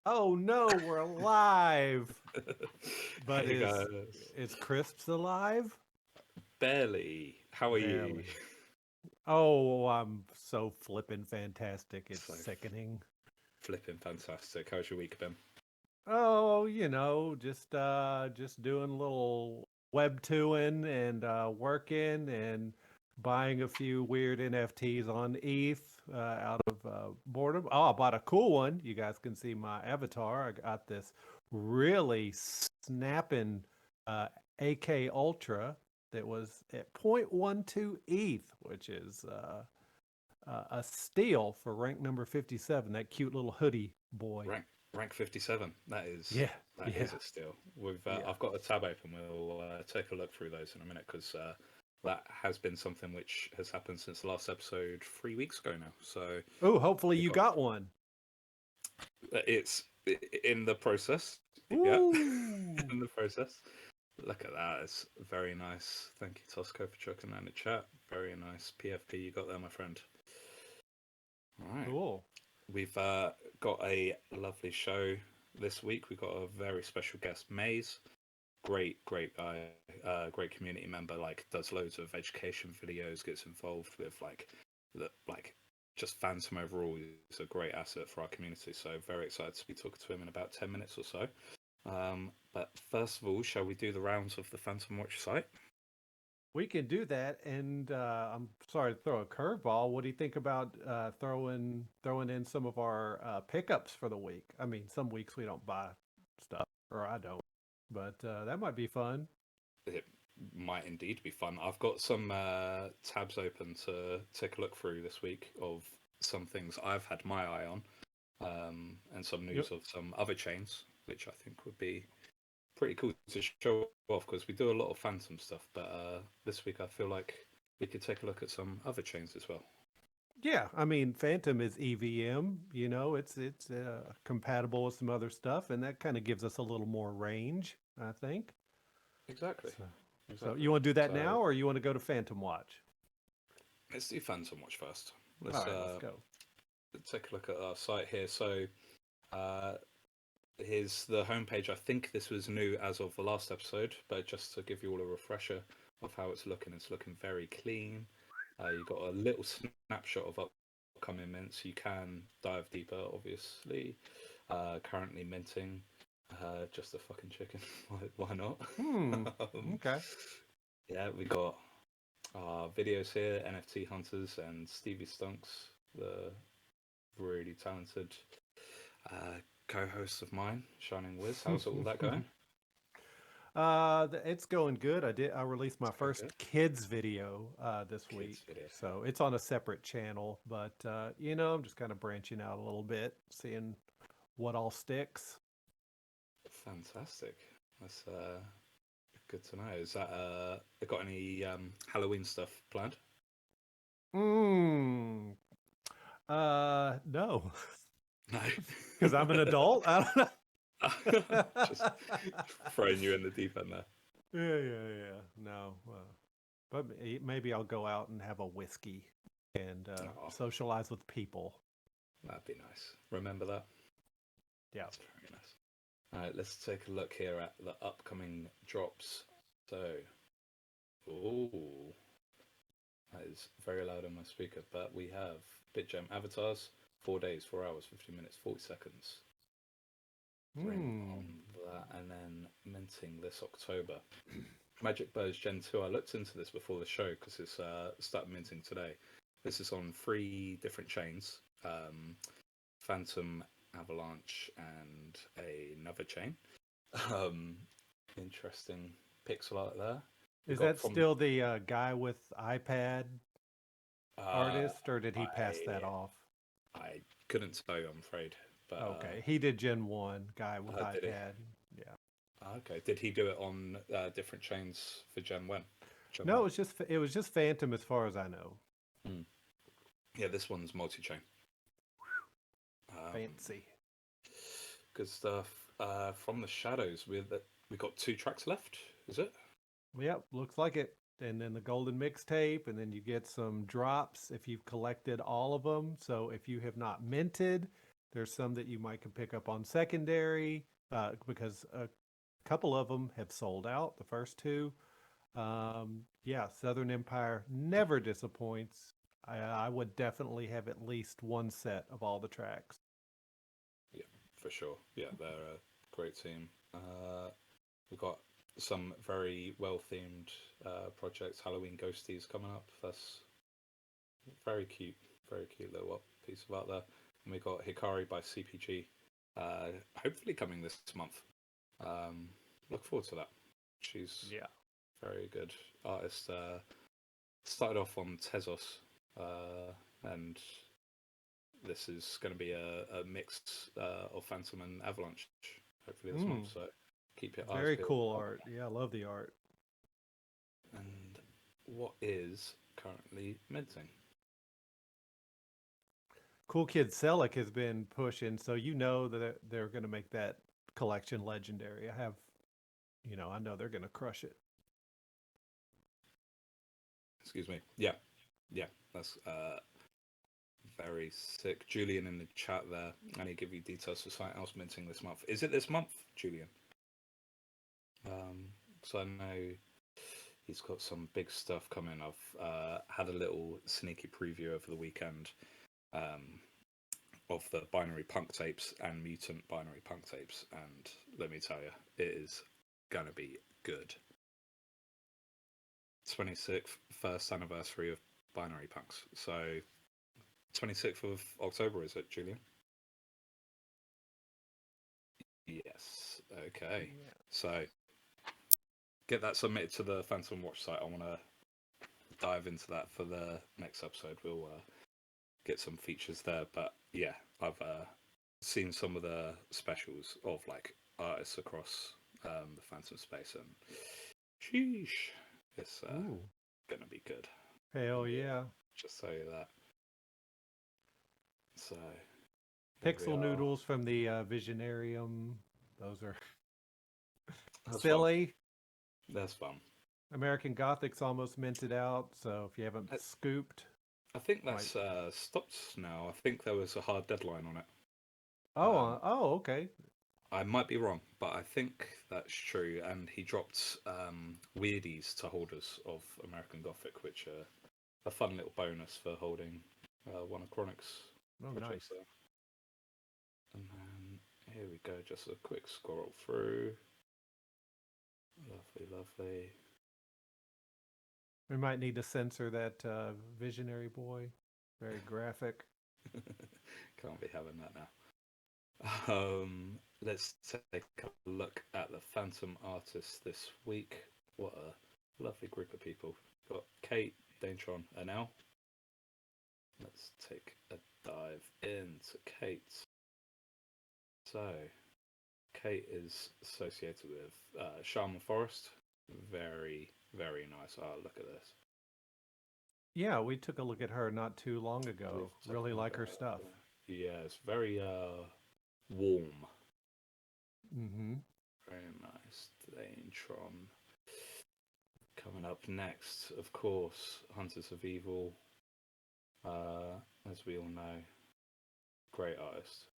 Oh no, we're live. But Hey is guys, is Crisps alive? barely. How are you? Barely. Oh, I'm so flippin' fantastic. It's So sickening. flipping fantastic. How's your week been? Oh, just doing a little web toing and working and buying a few weird NFTs on ETH out of boredom. Oh, I bought a cool one. You guys can see my avatar. I got this really snapping uh, AK Ultra that was at 0.12 ETH, which is a steal for rank number 57. That cute little hoodie boy. Rank 57. That is Yeah, that yeah, is a steal. yeah. I've got a tab open. We'll take a look through those in a minute because that has been something which has happened since the last episode 3 weeks ago now. So Oh, hopefully we you got got one. it's in the process. Yeah, Ooh. in the process. Look at that. It's very nice. Thank you, Tosco, for chucking that in the chat. Very nice PFP you got there, my friend. All right. Cool. We've got a lovely show this week. We've got a very special guest, Maze. Great guy, great community member. Like, does loads of education videos, gets involved with like just Phantom overall. He's a great asset for our community. So very excited to be talking to him in about 10 minutes or so. But first of all, shall we do the rounds of the Phantom Watch site? We can do that. And I'm sorry to throw a curveball. What do you think about throwing in some of our pickups for the week? I mean, some weeks we don't buy stuff, or I don't, but that might be fun. It might indeed be fun. I've got some tabs open to take a look through this week of some things I've had my eye on, and some Yep. news of some other chains, which I think would be pretty cool to show off because we do a lot of Phantom stuff. But this week I feel like we could take a look at some other chains as well. Yeah, I mean, Phantom is EVM. It's compatible with some other stuff, and that kind of gives us a little more range, I think. Exactly, So, so exactly. you want to do that So now, or you want to go to Phantom Watch? let's do Phantom Watch first. All Let's right, let's go. take a look at our site here. So uh, here's the homepage. I think this was new as of the last episode, but just to give you all a refresher of how it's looking very clean. You've got a little snapshot of upcoming mints. You can dive deeper, obviously. Currently minting. Just a fucking chicken. Why not? Hmm. um, Okay. yeah, we got videos here. NFT hunters and Stevie Stunks, the really talented uh, co-host of mine, Shining Wiz. How's all that going? It's going good. I released my It's going first good. kids video this Kids week, video. so it's on a separate channel. But I'm just kind of branching out a little bit, seeing what all sticks. Fantastic. That's good to know. Is that got any Halloween stuff planned? Hmm. No, No. because I'm an adult. I don't Just know. throwing you in the deep end there. Yeah. No, but maybe I'll go out and have a whiskey and Oh, socialize with people. that'd be nice. Remember that? Yeah. That's very nice. All right, let's take a look here at the upcoming drops. So, oh, that is very loud on my speaker, but we have BitGem avatars, 4 days, 4 hours, 50 minutes, 40 seconds. Bring on Hmm. that, and then minting this October. Magic Birds Gen 2. I looked into this before the show because it's started minting today. This is on three different chains: Phantom, Avalanche, and another chain. Um, interesting pixel art there. We Is got that from still the guy with iPad uh, artist, or did he pass that I off? I couldn't tell you, I'm afraid, but Okay, he did Gen 1, guy with did he? iPad. Yeah. Okay, did he do it on different chains for Gen One? Gen No, One. it was just Phantom as far as I know. Hmm. Yeah, this one's multi-chain. Um, Fancy. good stuff. From the shadows, we got two tracks left. Is it? Yep, looks like it. And then the golden mixtape, and then you get some drops if you've collected all of them. So if you have not minted, There's some that you might can pick up on secondary because a couple of them have sold out. The first two, yeah, Southern Empire never disappoints. I would definitely have at least one set of all the tracks. Yeah, for sure. Yeah, they're a great team. We've got some very well themed projects. Halloween Ghosties coming up. That's very cute little piece of art there. And we got Hikari by CPG, hopefully coming this month. Look forward to that. She's Yeah. very good artist. Started off on Tezos, and this is going to be a mix of Phantom and Avalanche, hopefully this month. Mm, So keep your eyes very peeled. cool art. Yeah, I love the art. And what is currently minting? Cool Kid Selick has been pushing, so you know that they're going to make that collection legendary. I know they're going to crush it. Excuse me. Yeah, yeah, that's very sick. Julian in the chat there. I need to give you details for something else minting this month. Is it this month, Julian? So I know he's got some big stuff coming. I've had a little sneaky preview over the weekend of the Binary Punk tapes and Mutant Binary Punk tapes, and let me tell you, it is gonna be good. 26th, first anniversary of Binary Punks. So 26th of October, is it, Julian? Yes. Okay. Yeah. So get that submitted to the Phantom Watch site. I want to dive into that for the next episode. We'll get some features there. But yeah, I've seen some of the specials of like artists across the Phantom space, and sheesh, it's gonna be good. Hell yeah. Just tell you that. So here we Pixel are. noodles from the Visionarium. Those are That's silly. Fun. That's fun. American Gothic's almost minted out, so if you haven't scooped, I think that's stopped now. I think there was a hard deadline on it. Okay. I might be wrong, but I think that's true. And he dropped weirdies to holders of American Gothic, which are a fun little bonus for holding one of Chronic's projects there. And then here we go, just a quick scroll through. Lovely, lovely. We might need to censor that visionary boy. Very graphic. Can't be having that now. Let's take a look at the Phantom artists this week. What a lovely group of people. We've got Kate, Daintron, and Elle. Let's take a dive into Kate. So, Kate is associated with Shaman Forest. Very, very nice art. Look at this. Yeah, we took a look at her not too long ago. Really like her stuff. Yeah, it's very warm. Mm-hmm. Very nice. Daintron. Coming up next, of course, Hunters of Evil. As we all know, great artist.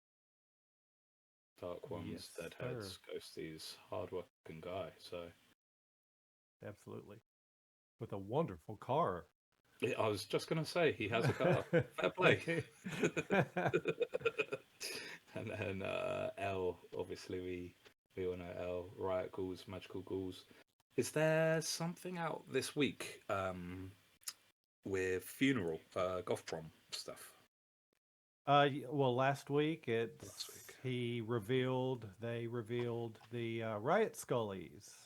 Dark Ones, Yes, Deadheads, Ghosties, hard-working guy. So absolutely, with a wonderful car. I was just gonna say he has a car. Fair play. And then Elle, obviously we all know Elle. Riot Ghouls, Magical Ghouls. Is there something out this week with Funeral, Goth Prom stuff? Well, last week they revealed the Riot Scullies.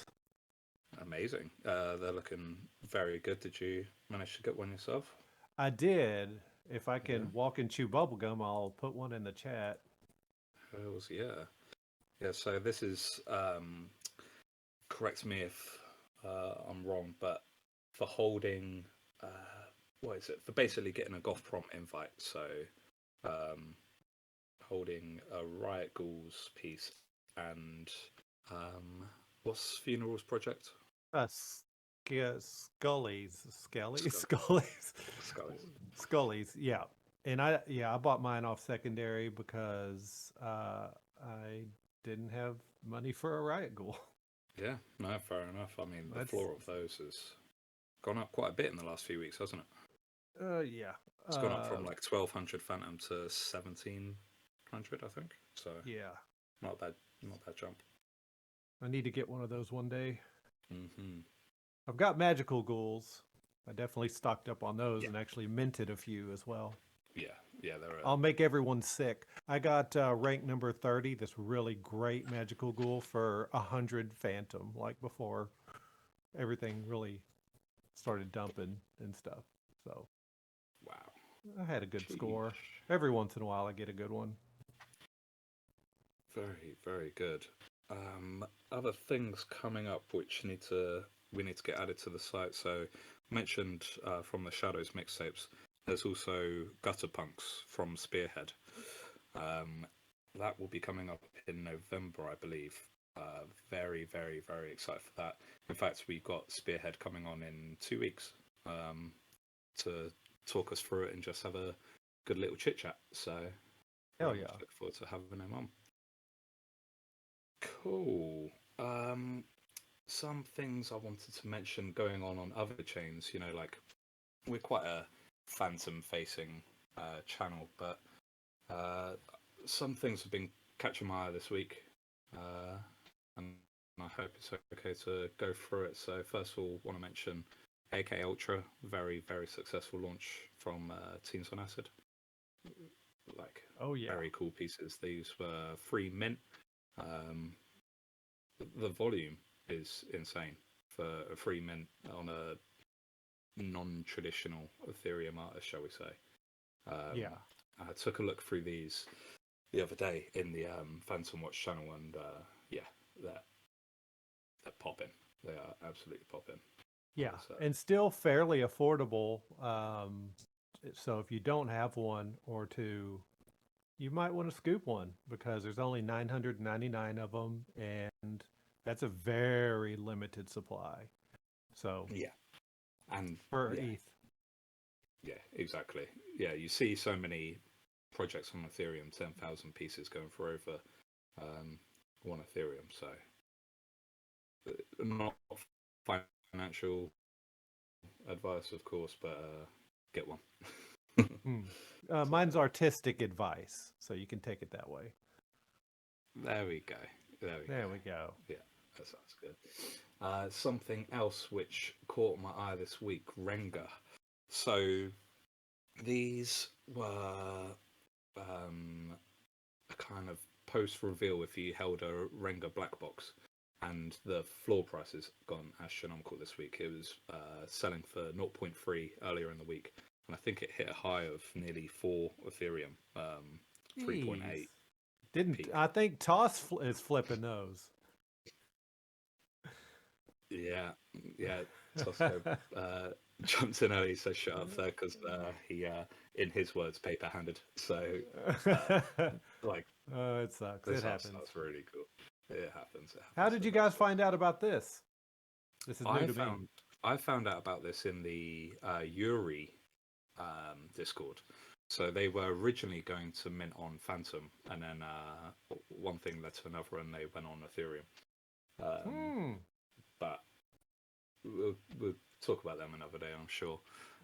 Amazing. They're looking very good. Did you manage to get one yourself? I did. If I can walk and chew bubblegum, I'll put one in the chat. Hells yeah. Yeah, so this is, correct me if I'm wrong, but for holding, what is it? For basically getting a Goth Prom invite. So holding a Riot Ghouls piece and what's Funeral's project? Scullies. Scullies. Yeah. And I bought mine off secondary because I didn't have money for a riot ghoul. Yeah, no, fair enough. I mean, the That's floor of those has gone up quite a bit in the last few weeks, hasn't it? yeah. It's gone up Uh from like 1200 Phantom to 1700, I think. So yeah. not a bad, not a bad jump. I need to get one of those one day. Hmm. I've got magical ghouls. I definitely stocked up on those Yeah, and actually minted a few as well. yeah, yeah. They're I'll make everyone sick. I got rank number 30, this really great magical ghoul for 100 phantom, like before everything really started dumping and stuff. So wow. I had a good score. Sheesh. Every once in a while I get a good one. Very, very good. Other things coming up which we need to get added to the site. So mentioned from the Shadows mixtapes. There's also Gutter Punks from Spearhead. Um, that will be coming up in November, I believe. Very, very, very excited for that. In fact, we've got Spearhead coming on in 2 weeks to talk us through it and just have a good little chit chat. So Hell very much yeah. look forward to having him on. Cool. Um, some things I wanted to mention going on other chains. You know, like we're quite a phantom-facing channel, but uh, some things have been catching my eye this week, and I hope it's okay to go through it. So first of all, want to mention AK Ultra, very very successful launch from Teens on Acid. Like Oh yeah. very cool pieces. These were free mint. Um, the volume is insane for a free mint on a non-traditional Ethereum artist, shall we say. Yeah. I took a look through these the other day in the Phantom Watch channel, and yeah, they're, they're popping. They are absolutely popping. Yeah. So, And still fairly affordable. So if you don't have one or two, you might want to scoop one because there's only 999 of them and that's a very limited supply. So yeah, and for yeah, ETH. yeah, exactly. Yeah, you see so many projects on Ethereum, 10,000 pieces going for over um, one Ethereum. So, not financial advice, of course, but get one. Hmm. So, Mine's artistic advice, so you can take it that way. there we go. There we go. There we go. Yeah, that sounds good. Something else which caught my eye this week, Renga. So these were a kind of post reveal if you held a Renga black box, and the floor price has gone astronomical this week. It was selling for 0.3 earlier in the week, and I think it hit a high of nearly 4 Ethereum, Jeez. 3.8 Didn't peak. I think is flipping those? Yeah, yeah. Tosco jumps in early, says shut up there because he, in his words, paper handed. So, uh, like, Oh, it sucks. It happens. that's really cool. It happens. It How happens did to you the best guys of us. find out about this? This is new I to me. found I found out about this in the Yuri Discord. So they were originally going to mint on Phantom, and then one thing led to another, and they went on Ethereum. Um, Hmm. but we'll talk about them another day, I'm sure.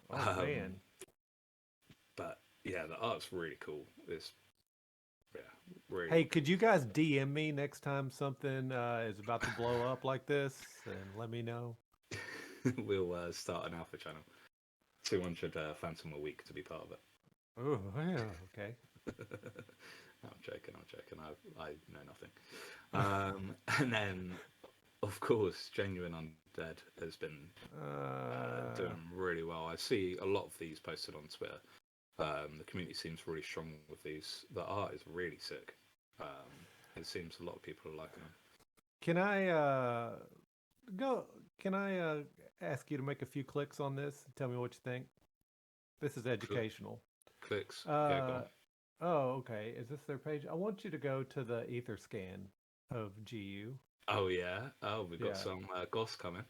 Oh Um, man. but yeah, the art's really cool. It's yeah, really Hey, cool. could you guys DM me next time something is about to blow up like this and let me know? We'll start an alpha channel. 200 Phantom a week to be part of it. Oh, yeah, okay. I'm joking. I'm joking. I know nothing. And then, of course, Genuine Undead has been Uh, doing really well. I see a lot of these posted on Twitter. The community seems really strong with these. The art is really sick. It seems a lot of people are liking them. can I go? Can I ask you to make a few clicks on this and tell me what you think? This is Cl- educational. clicks. Yeah, go Uh, on. oh, okay. Is this their page? I want you to go to the ether scan of GU. Oh yeah. Oh, we've got Yeah. some Goss coming.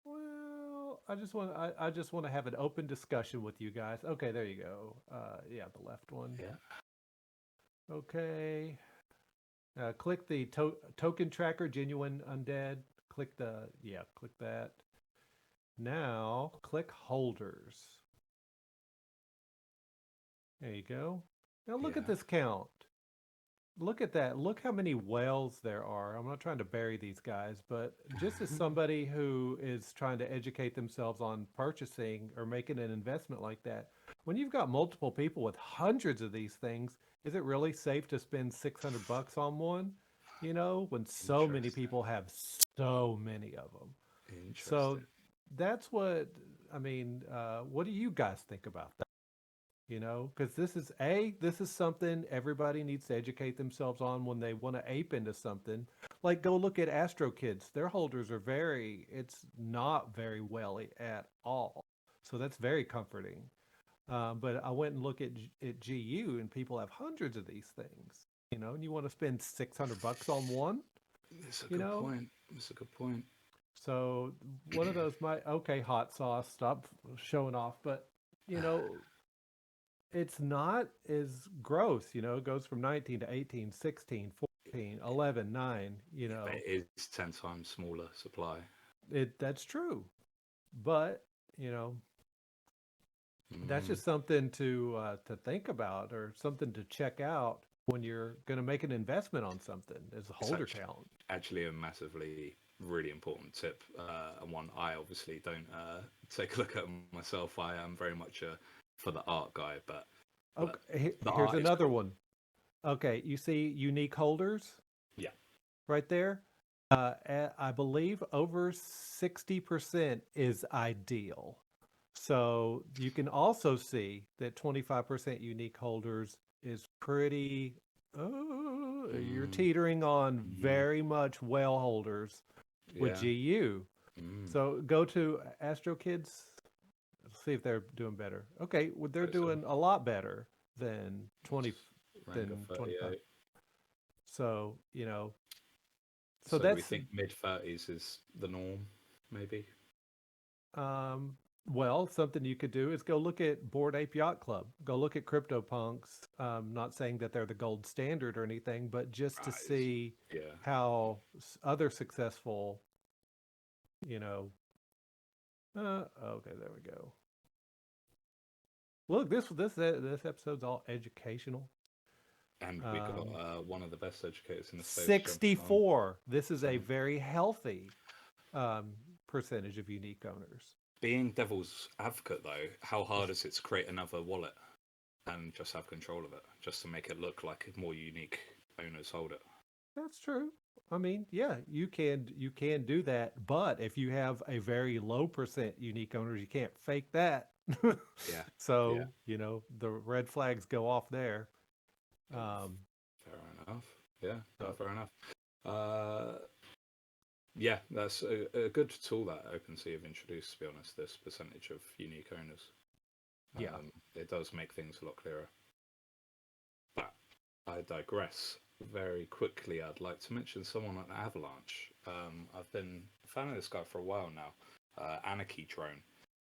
Well, I just want to have an open discussion with you guys. Okay, there you go. Yeah, the left one. Yeah. Okay. Click the token tracker, genuine undead. Click click that. Now click holders. There you go. Now look at Yeah. this count. Look at that. Look how many whales there are. I'm not trying to bury these guys, but just as somebody who is trying to educate themselves on purchasing or making an investment like that, when you've got multiple people with hundreds of these things, is it really safe to spend $600 on one? You know, when so many Interesting. people have so many of them. So Interesting. that's what I mean. What do you guys think about that? You know, because this is something everybody needs to educate themselves on when they want to ape into something. Like, go look at Astro Kids. Their holders are it's not very well at all. So that's very comforting. But I went and looked at GU, and people have hundreds of these things. You know, and you want to spend $600 on one. That's a You good know, point. That's a good point. so one of those might okay, hot sauce. Stop showing off, but you know, it's not as gross, you know, it goes from 19 to 18, 16, 14, 11, 9, you Yeah, but know. it is 10 times smaller supply. That's true. But, you know, that's Mm, just something to think about or something to check out when you're going to make an investment on something as a it's holder count. actually a massively, really important tip, and one I obviously don't take a look at myself. I am very much a for the art guy, but Okay, the here's art is another cool. one. Okay, you see unique holders Yeah. right there? I believe over 60% is ideal. So you can also see that 25% unique holders is pretty, you're Mm, teetering on mm, very much well holders with yeah. GU. Mm. So go to Astro Kids, see if they're doing better. Okay, well, they're Okay, so doing a lot better than it's 20 Ranga than 25. 38. So, you know, so So we that's think mid 30s is the norm, maybe. Um, well, something you could do is go look at Board Ape Yacht Club. Go look at CryptoPunks. Not saying that they're the gold standard or anything, but just to Right. see Yeah. how other successful, you know. Okay, there we go. Look, this episode's all educational. And we got Um, one of the best educators in the space jumping on. 64. This is a So very healthy um, percentage of unique owners. being devil's advocate, though, how hard is it to create another wallet and just have control of it, just to make it look like more unique owners hold it? That's true. I mean, yeah, you can do that, but if you have a very low percent unique owners, you can't fake that. Yeah. Yeah. So, you know, the red flags go off there. Um, Fair enough. Yeah. No, so fair enough. Uh, yeah, that's a good tool that OpenSea have introduced, to be honest, this percentage of unique owners. yeah. It does make things a lot clearer. But I digress. Very quickly, I'd like to mention someone at Avalanche. I've been a fan of this guy for a while now, Anarchy Drone,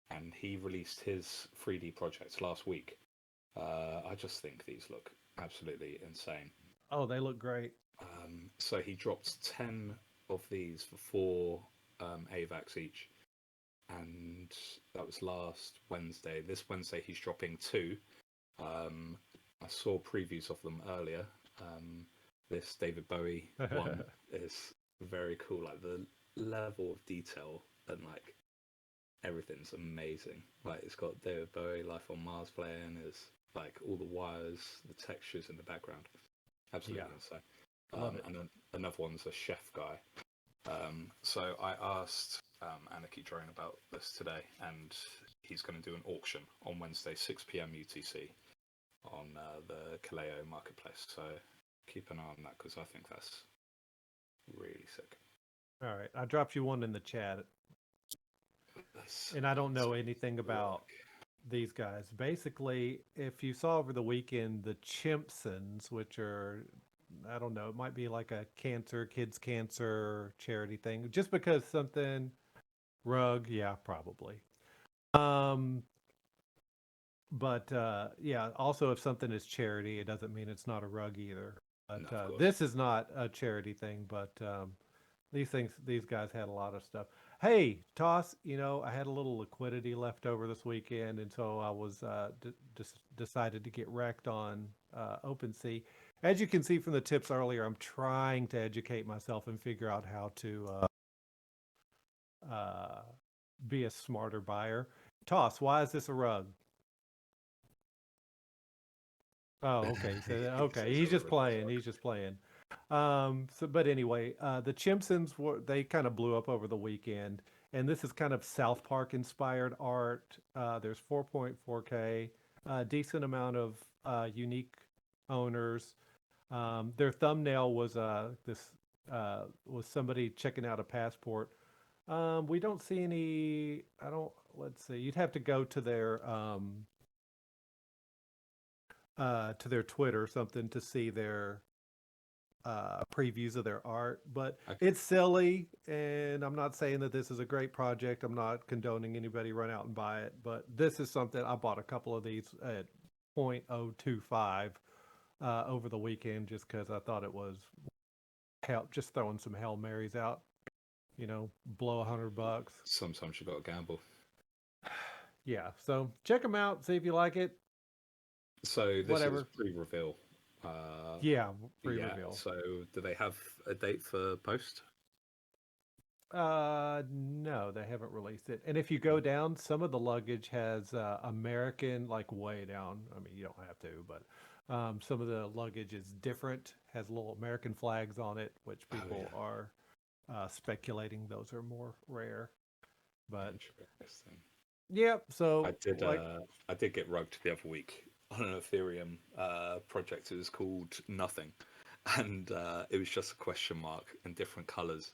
and he released his 3D project last week. I just think these look absolutely insane. Oh, they look great. So he dropped 10 of these for four AVAX each, and that was last Wednesday. This Wednesday, he's dropping two. Um, I saw previews of them earlier. This David Bowie one is very cool. Like the level of detail and like everything's amazing. Like it's got David Bowie, Life on Mars playing. Is like all the wires, the textures in the background. Yeah, Absolutely insane. love it. And then another one's a chef guy. So I asked Anarchy Drone about this today, and he's going to do an auction on Wednesday, 6 p.m. UTC on the Kaleo marketplace. So keep an eye on that because I think that's really sick. All right, I dropped you one in the chat, Let's, and I don't let's know have anything a look. about these guys. Basically, if you saw over the weekend the Chimpsons, which are, I don't know, it might be like a kids cancer charity thing, just because something rug, yeah, probably. Um, but yeah, also if something is charity, it doesn't mean it's not a rug either. No, But of course. this is not a charity thing, but these guys had a lot of stuff. Hey, Toss, I had a little liquidity left over this weekend, and so I was just decided to get wrecked on OpenSea. As you can see from the tips earlier, I'm trying to educate myself and figure out how to uh, be a smarter buyer. Toss, why is this a rug? Oh, okay. So He okay, says he's just over the playing. truck. He's just playing. But anyway, the Chimpsons they kind of blew up over the weekend, and this is kind of South Park inspired art. There's 4.4K, decent amount of unique owners. Their thumbnail was this was somebody checking out a passport. We don't see any. I don't. Let's see. You'd have to go to their Twitter or something to see their previews of their art. But Okay. it's silly, and I'm not saying that this is a great project. I'm not condoning anybody run out and buy it, but this is something I bought a couple of these at 0.025 over the weekend just because I thought it was help just throwing some Hail Marys out. Blow $100. Sometimes you got to gamble. Yeah, so check them out, see if you like it. So this is Whatever. pre-reveal. Uh, Yeah, free yeah. reveal. So do they have a date for post? No, they haven't released it. And if you go down, some of the luggage has American, like way down. I mean, you don't have to, but some of the luggage is different, has little American flags on it, which Oh people yeah, are speculating those are more rare. But interesting. yeah, I so did. like, I did get rugged the other week on an Ethereum project. It was called Nothing, and it was just a question mark in different colours,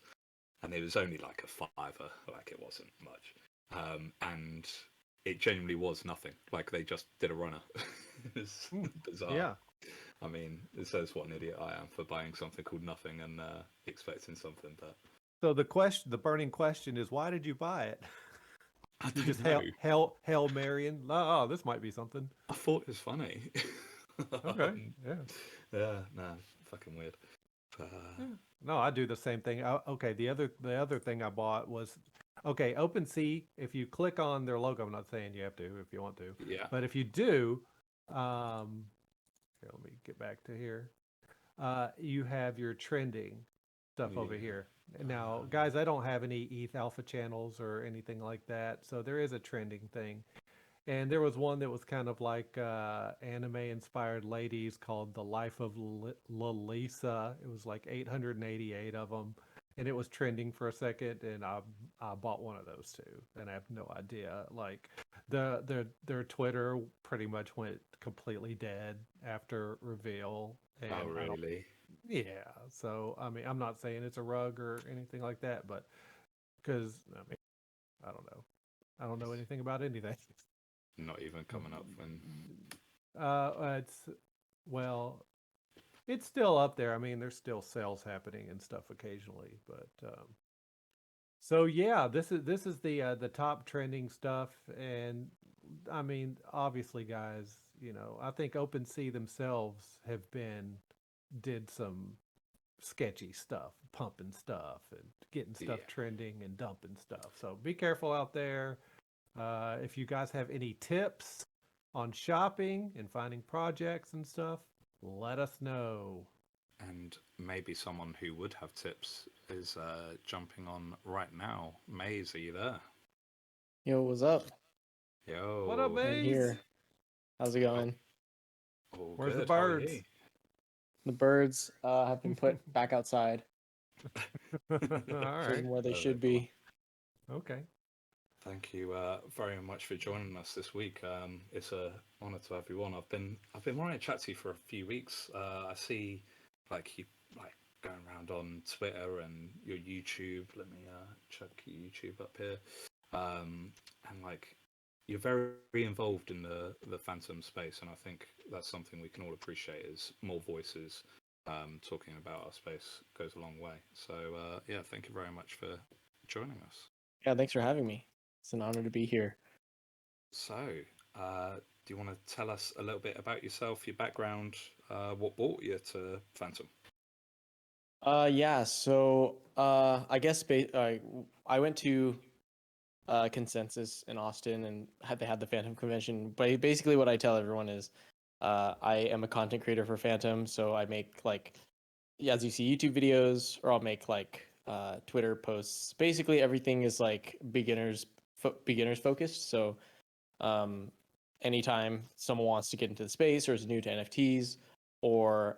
and it was only like a fiver. Like it wasn't much, and it genuinely was nothing. Like they just did a runner. It was bizarre. yeah. I mean, it says what an idiot I am for buying something called Nothing and expecting something, but So the burning question is, why did you buy it? I You don't just know. Hail Marion. Oh, this might be something. I thought it was funny. Okay, yeah. Yeah, no, fucking weird. Yeah. No, I do the same thing. Okay, the other thing I bought was okay, OpenSea. If you click on their logo, I'm not saying you have to if you want to, yeah, but if you do, um, here, let me get back to here. You have your trending stuff over yeah. here. Now, guys, I don't have any ETH alpha channels or anything like that, so there is a trending thing. And there was one that was kind of like anime inspired ladies called The Life of Lalisa. It was like 888 of them. And it was trending for a second. And I bought one of those too. And I have no idea. Like their Twitter pretty much went completely dead after reveal. Oh, And I don't, really? yeah. So, I mean, I'm not saying it's a rug or anything like that, but because, I mean, I don't know. I don't know anything about anything. Not even coming up when. It's well, it's still up there. I mean, there's still sales happening and stuff occasionally, but so yeah, this is the top trending stuff, and I mean, obviously, guys, I think OpenSea themselves have did some sketchy stuff, pumping stuff and getting stuff Yeah. trending and dumping stuff. So be careful out there. If you guys have any tips on shopping and finding projects and stuff, let us know. And maybe someone who would have tips is jumping on right now. Maze, are you there? Yo, what's up? What up, Yo. Right Maze? here. How's it Oh, going? all Where's the good. How are birds? you? The birds have been put back outside, All put right. them where they There they should are. be. Okay. Thank you very much for joining us this week. It's a honor to have you on. I've been wanting to chat to you for a few weeks. I see like you like going around on Twitter and your YouTube. Let me check your YouTube up here. And like you're very involved in the Phantom space, and I think that's something we can all appreciate. Is more voices talking about our space goes a long way. So yeah, thank you very much for joining us. Yeah, thanks for having me. It's an honor to be here. So, do you want to tell us a little bit about yourself, your background, what brought you to Phantom? Yeah. So, I guess I went to Consensus in Austin and they had the Phantom convention. But basically, what I tell everyone is, I am a content creator for Phantom, so I make like, yeah, as you see, YouTube videos, or I'll make like Twitter posts. Basically, everything is like beginners focused. So, um, anytime someone wants to get into the space or is new to NFTs, or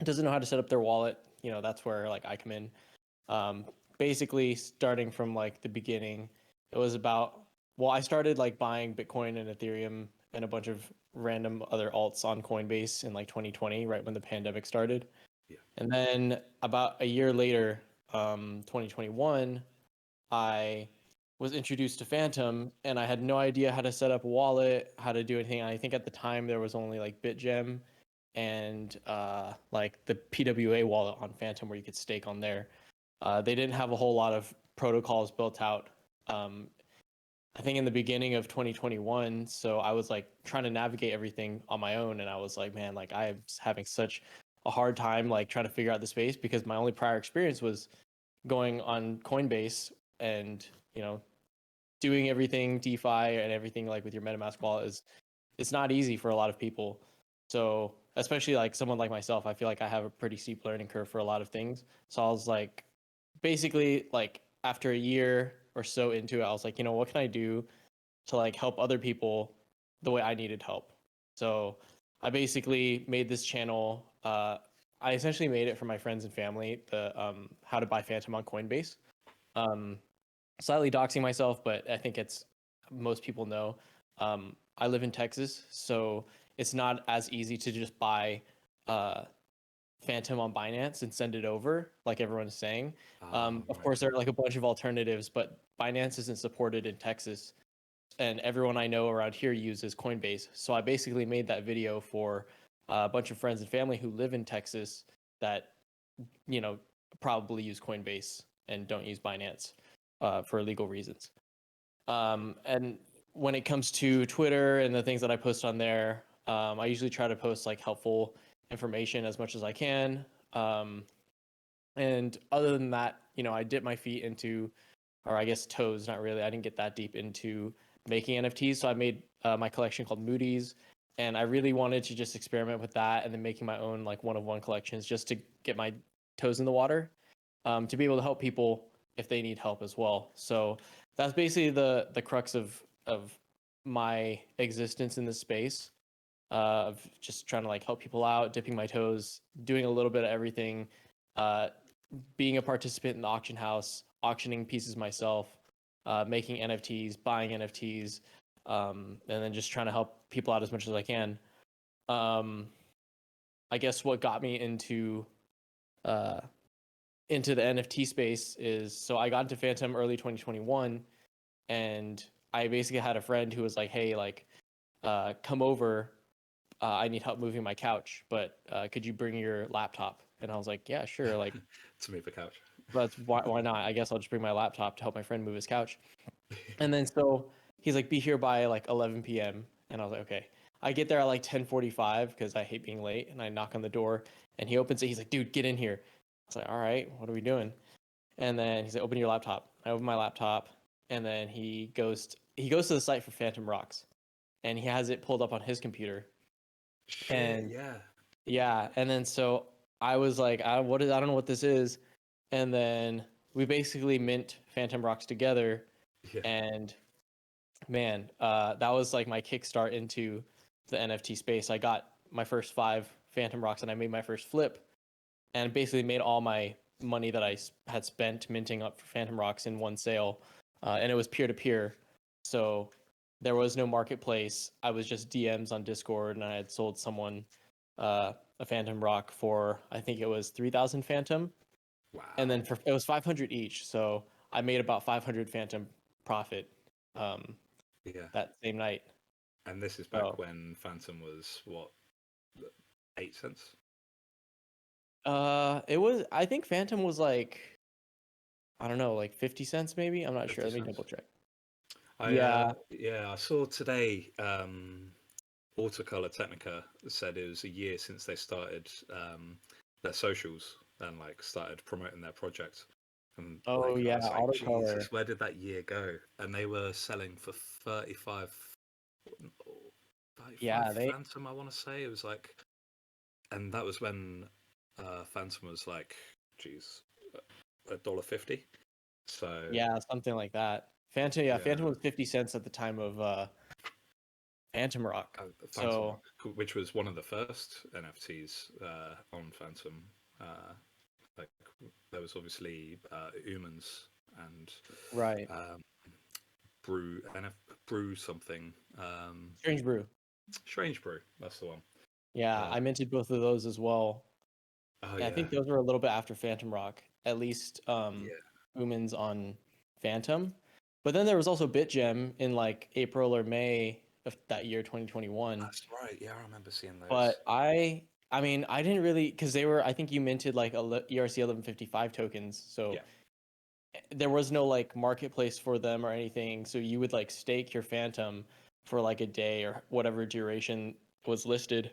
doesn't know how to set up their wallet, that's where like I come in. Um, Basically, starting from like the beginning, it was about, well, I started like buying Bitcoin and Ethereum and a bunch of random other alts on Coinbase in like 2020, right when the pandemic started. Yeah. And then about a year later, 2021, I was introduced to Phantom, and I had no idea how to set up a wallet, how to do anything. I think at the time there was only like BitGem and like the PWA wallet on Phantom where you could stake on there. They didn't have a whole lot of protocols built out. Um, I think in the beginning of 2021, so I was like trying to navigate everything on my own, and I was like, man, like I'm having such a hard time like trying to figure out the space because my only prior experience was going on Coinbase and doing everything DeFi and everything like with your MetaMask wallet is it's not easy for a lot of people. So especially like someone like myself, I feel like I have a pretty steep learning curve for a lot of things. So I was like, basically like after a year or so into it, I was like, what can I do to like help other people the way I needed help? So I basically made this channel. I essentially made it for my friends and family, the how to buy Phantom on Coinbase. Um, Slightly doxing myself, but I think it's most people know. I live in Texas, so it's not as easy to just buy uh, Phantom on Binance and send it over like everyone's saying. Of Right. course, there are like a bunch of alternatives, but Binance isn't supported in Texas, and everyone I know around here uses Coinbase. So I basically made that video for a bunch of friends and family who live in Texas that you know probably use Coinbase and don't use Binance for legal reasons. And when it comes to Twitter and the things that I post on there, I usually try to post like helpful information as much as I can. And other than that, I dip my feet into, or I guess toes, not really. I didn't get that deep into making NFTs. So I made my collection called Moody's. And I really wanted to just experiment with that and then making my own like one-of-one collections just to get my toes in the water, to be able to help people if they need help as well. So that's basically the crux of my existence in this space, of just trying to like help people out, dipping my toes, doing a little bit of everything, uh, being a participant in the auction house, auctioning pieces myself, making NFTs, buying NFTs, and then just trying to help people out as much as I can. Um, I guess what got me uh, into the NFT space is, so I got into Phantom early 2021, and I basically had a friend who was like, "Hey, like, come over. I need help moving my couch, but could you bring your laptop?" And I was like, "Yeah, sure." Like, To move the couch. but why not? I guess I'll just bring my laptop to help my friend move his couch. And then so he's like, "Be here by like 11 p.m." And I was like, "Okay." I get there at like 10:45 because I hate being late, and I knock on the door, and he opens it. He's like, "Dude, get in here." I was like, "All right, what are we doing?" And then he's like, "Open your laptop." I open my laptop, and then he goes to the site for Phantom Rocks, and he has it pulled up on his computer. Shit, And yeah. yeah, and then so I was like, I don't know what this is. And then we basically mint Phantom Rocks together, Yeah. and man, that was like my kickstart into the NFT space. I got my first 5 Phantom Rocks, and I made my first flip, and basically made all my money that I had spent minting up for Phantom Rocks in one sale, and it was peer to peer, so there was no marketplace. I was just DMs on Discord, and I had sold someone a Phantom Rock for, I think it was 3,000 Phantom, Wow. and then it was 500 each, so I made about 500 Phantom profit um, Yeah. that same night. And this is So back when Phantom was what, 8 cents? it was, I think Phantom was like, I don't know, like 50 cents maybe. I'm not sure. 50 Let me cents? double check. I saw today. Watercolor Technica said it was a year since they started their socials and like started promoting their project. And Oh like I yeah, was like, autocolor. Jesus, where did that year go? And they were selling for 35, Yeah, they Phantom, I want to say. It was like, and that was when Phantom was like, geez, $1.50. So yeah, something like that. Phantom, yeah, Phantom yeah, was 50 cents at the time of Phantom Rock. Phantom So Rock, which was one of the first NFTs on Phantom. Like there was obviously Humans and right. um, Brew something. Strange Brew. Strange Brew, that's the one. Yeah, Uh, I minted both of those as well. oh And I yeah, think those were a little bit after Phantom Rock, at least yeah, Humans on Phantom. But then there was also BitGem in like April or May of that year, 2021. that's right. Yeah, I remember seeing those. But I mean, I didn't really, because they were, I think you minted like ERC 1155 tokens. So Yeah, there was no like marketplace for them or anything. So you would like stake your Phantom for like a day or whatever duration was listed.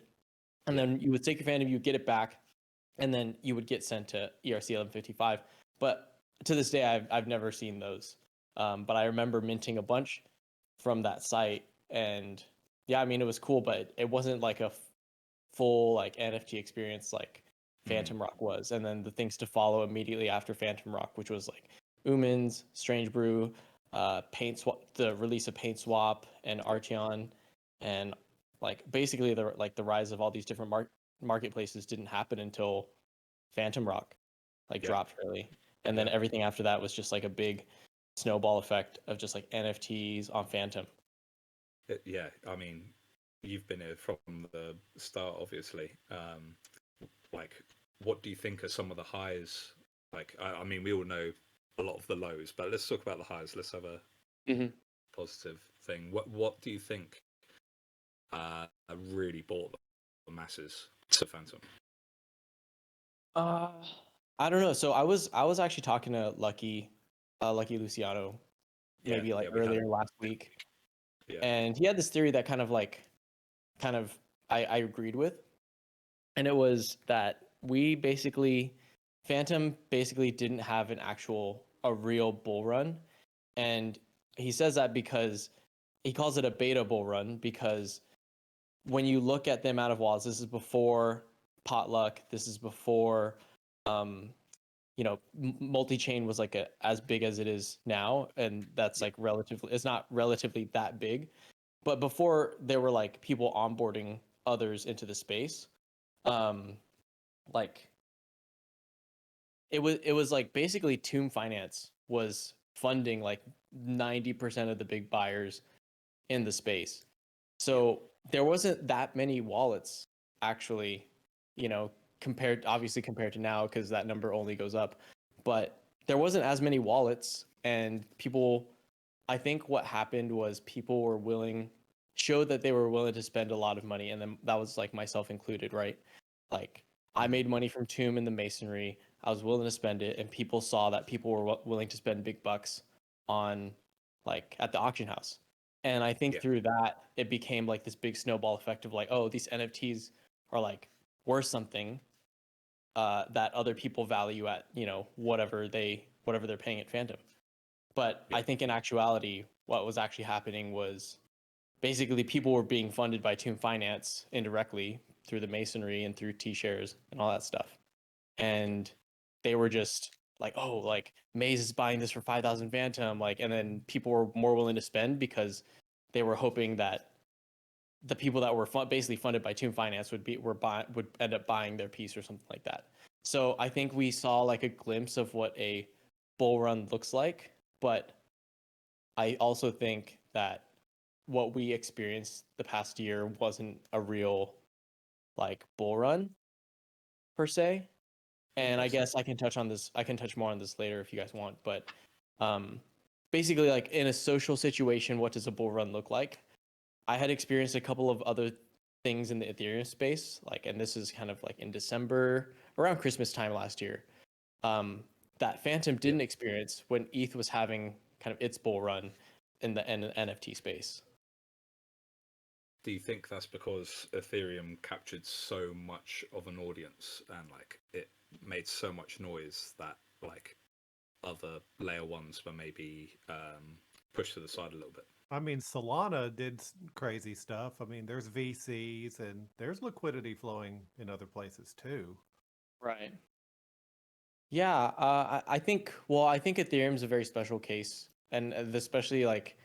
And yeah, then you would stake your Phantom, you would get it back, and then you would get sent to ERC 1155. But to this day, I've never seen those. But I remember minting a bunch from that site, and yeah, I mean it was cool, but it wasn't like a full like NFT experience like mm, Phantom Rock was. And then the things to follow immediately after Phantom Rock, which was like Umins, Strange Brew, Paint Swap, the release of Paint Swap and Archeon, and like basically the rise of all these different marketplaces didn't happen until Phantom Rock like yeah, dropped really. And then yeah. everything after that was just like a big snowball effect of just like NFTs on Phantom. Yeah, I mean, you've been here from the start, obviously. Like, what do you think are some of the highs? Like, I mean, we all know a lot of the lows, but let's talk about the highs. Let's have a Mm-hmm. positive thing. What do you think really brought the masses to Phantom? Uh, I don't know. So I was actually talking to Lucky Luciano, Yeah, maybe like yeah, we had earlier him. last week, Yeah, and he had this theory that kind of I agreed with, and it was that we basically Phantom basically didn't have a real bull run, and he says that because he calls it a beta bull run because when you look at the amount of wallets, this is before Potluck, this is before um multi-chain was like as big as it is now, and that's yeah, like it's not relatively that big, but before there were like people onboarding others into the space, um like it was like basically Tomb Finance was funding like 90% of the big buyers in the space. yeah, So there wasn't that many wallets actually, you know, compared to now because that number only goes up. But there wasn't as many wallets, and people, I think what happened was people were showed that they were willing to spend a lot of money, and then that was like myself included, right? Like I mm, made money from Tomb and the Masonry. I was willing to spend it, and people saw that people were willing to spend big bucks on like at the auction house. And I think yeah, through that, it became like this big snowball effect of like, oh, these NFTs are like worth something that other people value at, whatever they're paying at Phantom. But yeah, I think in actuality, what was actually happening was basically people were being funded by Tomb Finance indirectly through the Masonry and through T-shares and all that stuff. And they were just like, oh, like Maze is buying this for 5,000 Phantom, like, and then people were more willing to spend because they were hoping that the people that were basically funded by Tomb Finance would end up buying their piece or something like that. So I think we saw like a glimpse of what a bull run looks like, but I also think that what we experienced the past year wasn't a real like bull run per se. And I interesting. guess I can touch more on this later if you guys want, but um basically like in a social situation, what does a bull run look like? I had experienced a couple of other things in the Ethereum space, like, and this is kind of like in December, around Christmas time last year, um, that Phantom Yeah, didn't experience when ETH was having kind of its bull run. in the NFT space. Do you think that's because Ethereum captured so much of an audience and like it made so much noise that like other layer ones were maybe pushed to the side a little bit? I mean, Solana did crazy stuff. I mean, there's VCs and there's liquidity flowing in other places too. Right. Yeah, I think, well, I think Ethereum's a very special case, and especially like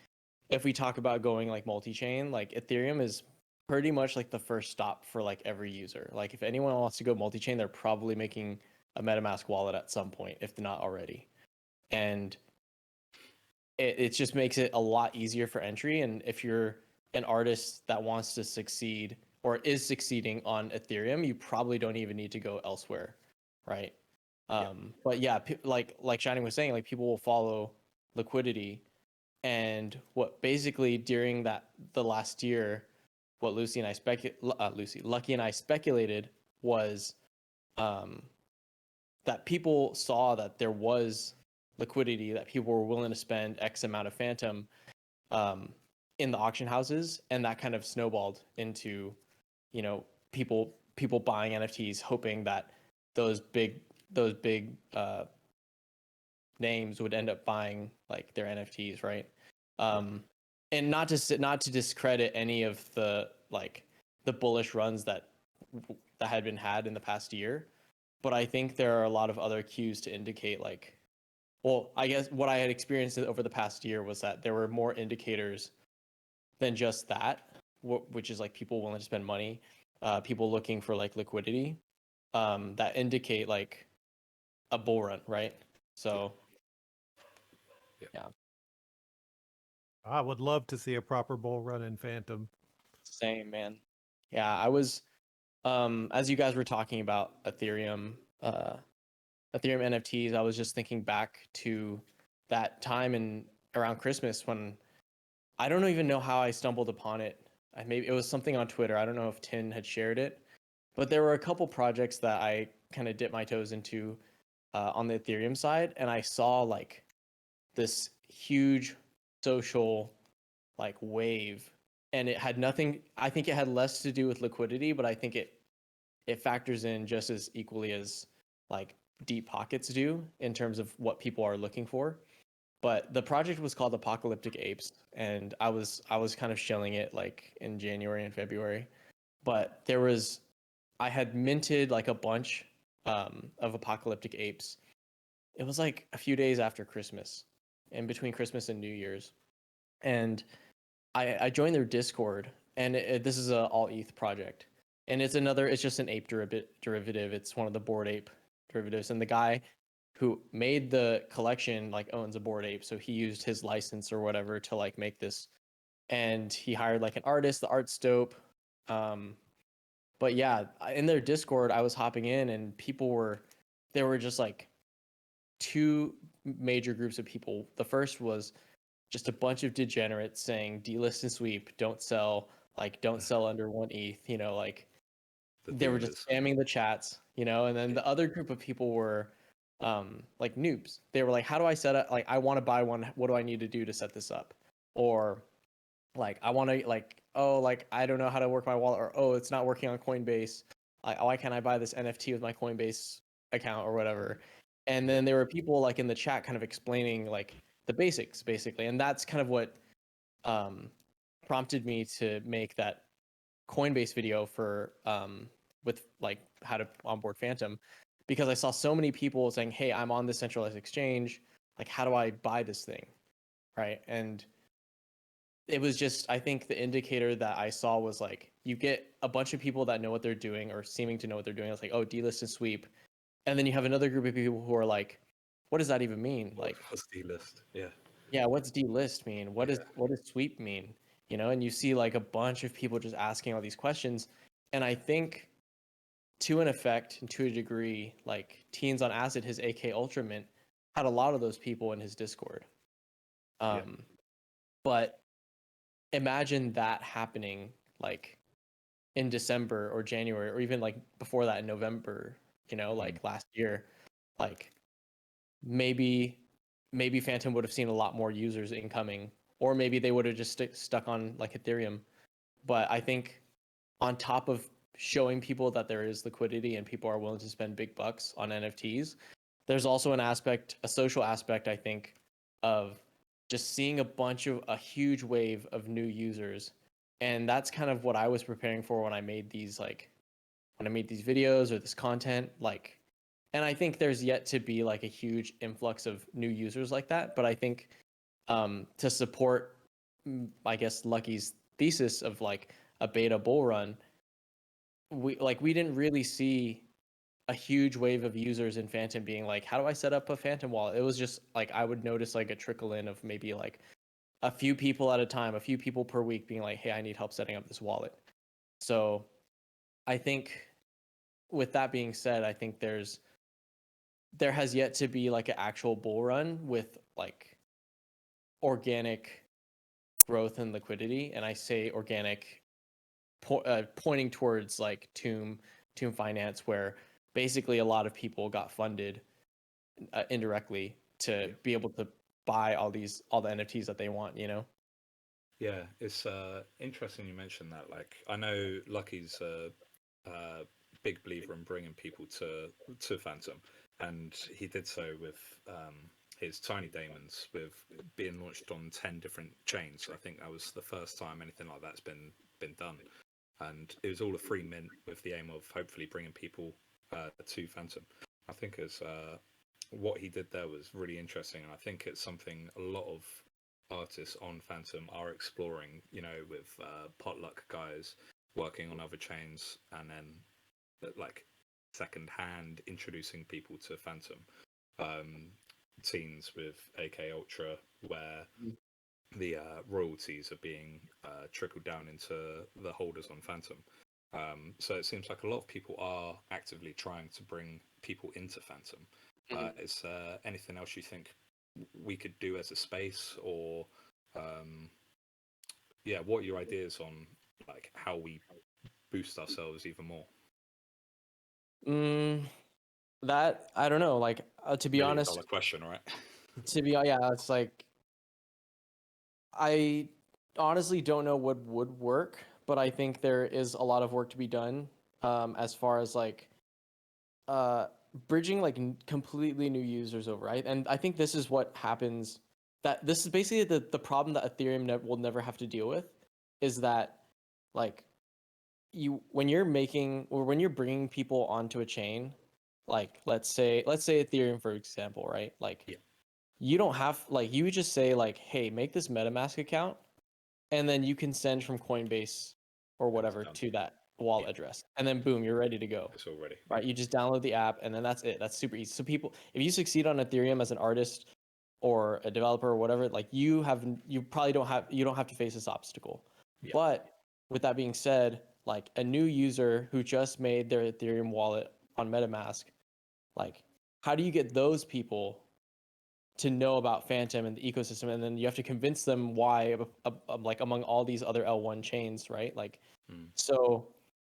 if we talk about going like multi-chain, like Ethereum is pretty much like the first stop for like every user. Like if anyone wants to go multi-chain, they're probably making a MetaMask wallet at some point, if not already. And it just makes it a lot easier for entry. And if you're an artist that wants to succeed or is succeeding on Ethereum, you probably don't even need to go elsewhere, right? But yeah, like Shining was saying, like people will follow liquidity, and what basically during the last year, what Lucky and I speculated was that people saw that there was liquidity, that people were willing to spend X amount of Phantom in the auction houses, and that kind of snowballed into, you know, people buying NFTs, hoping that those big names would end up buying like their NFTs, right? And not to discredit any of the like the bullish runs that had been had in the past year, but I think there are a lot of other cues to indicate like, well, I guess what I had experienced over the past year was that there were more indicators than just that, which is like people willing to spend money, people looking for like liquidity, that indicate like a bull run, right? So, yeah. I would love to see a proper bull run in Phantom. Same, man. Yeah, I was, as you guys were talking about Ethereum NFTs, I was just thinking back to that time in around Christmas when I don't even know how I stumbled upon it. Maybe it was something on Twitter. I don't know if Tin had shared it, but there were a couple projects that I kind of dipped my toes into on the Ethereum side, and I saw like this huge social like wave, and it had nothing. I think it had less to do with liquidity, but I think it factors in just as equally as like deep pockets do in terms of what people are looking for. But the project was called Apocalyptic Apes, and I was kind of shelling it like in January and February. But I had minted like a bunch of Apocalyptic Apes. It was like a few days after Christmas, in between Christmas and New Year's, and I joined their Discord, and this is a all ETH project, and it's just an ape derivative. It's one of the Bored Ape derivatives, and the guy who made the collection like owns a Bored Ape, so he used his license or whatever to like make this, and he hired like an artist. The art's dope. But yeah, in their Discord, I was hopping in, and there were just like two major groups of people. The first was just a bunch of degenerates saying delist and sweep, don't sell under 1 ETH, like they were just spamming the chats, and then the other group of people were like noobs. They were like, how do I set up, like I want to buy one, what do I need to do to set this up? Or like I want to like, oh, like I don't know how to work my wallet, or oh, it's not working on Coinbase. Like, why can't I buy this NFT with my Coinbase account or whatever? And then there were people like in the chat kind of explaining like the basics basically, and that's kind of what prompted me to make that Coinbase video for with like how to onboard Phantom, because I saw so many people saying, hey, I'm on this centralized exchange, like how do I buy this thing, right? And it was just, I think the indicator that I saw was like you get a bunch of people that know what they're doing or seeming to know what they're doing. It's like, oh, delist and sweep, and then you have another group of people who are like, what does that even mean? Like, what's delist? Yeah, what's delist mean? What does sweep mean? And you see like a bunch of people just asking all these questions. And I think to an effect and to a degree, like Teens on Acid, his AK Ultra Mint, had a lot of those people in his Discord. But imagine that happening like in December or January, or even like before that in November, like last year, like maybe Phantom would have seen a lot more users incoming or maybe they would have just stuck on like Ethereum. But I think on top of showing people that there is liquidity and people are willing to spend big bucks on NFTs, there's also a social aspect, I think, of just seeing a huge wave of new users. And that's kind of what I was preparing for when I made these videos or this content, like, and I think there's yet to be like a huge influx of new users like that. But I think to support, I guess, Lucky's thesis of like a beta bull run, we didn't really see a huge wave of users in Phantom being like, how do I set up a Phantom wallet? It was just like I would notice like a trickle in of maybe like a few people at a time, a few people per week being like, hey, I need help setting up this wallet. So I think with that being said, I think there has yet to be like an actual bull run with like organic growth and liquidity. And I say organic pointing towards like Tomb Finance, where basically a lot of people got funded indirectly to be able to buy all the NFTs that they want, you know? Yeah, it's interesting you mentioned that. Like, I know Lucky's a big believer in bringing people to Phantom, and he did so with his Tiny Daemons, with being launched on 10 different chains. I think that was the first time anything like that's been done, and it was all a free mint with the aim of hopefully bringing people to Phantom. I think as what he did there was really interesting, and I think it's something a lot of artists on Phantom are exploring, you know, with potluck guys working on other chains, and then like second hand introducing people to Phantom. Teens with AK Ultra, where the royalties are being trickled down into the holders on Phantom. So it seems like a lot of people are actively trying to bring people into Phantom. Is anything else you think we could do as a space, or what are your ideas on like how we boost ourselves even more? That I don't know. Like to be $1 million honest, question, right? it's like I honestly don't know what would work, but I think there is a lot of work to be done as far as like bridging like completely new users over, right? And I think this is what happens. That this is basically the problem that Ethereum will never have to deal with, is that like when you're bringing people onto a chain, like let's say Ethereum for example, right? Like you don't have like you would just say like, hey, make this MetaMask account, and then you can send from Coinbase or whatever to that wallet address, and then boom, you're ready to go. It's already right. You just download the app, and then that's it. That's super easy. So people, if you succeed on Ethereum as an artist or a developer or whatever, like you probably don't have to face this obstacle. But with that being said, like a new user who just made their Ethereum wallet on MetaMask, like how do you get those people to know about Phantom and the ecosystem, and then you have to convince them why, like among all these other L1 chains, right? Like, so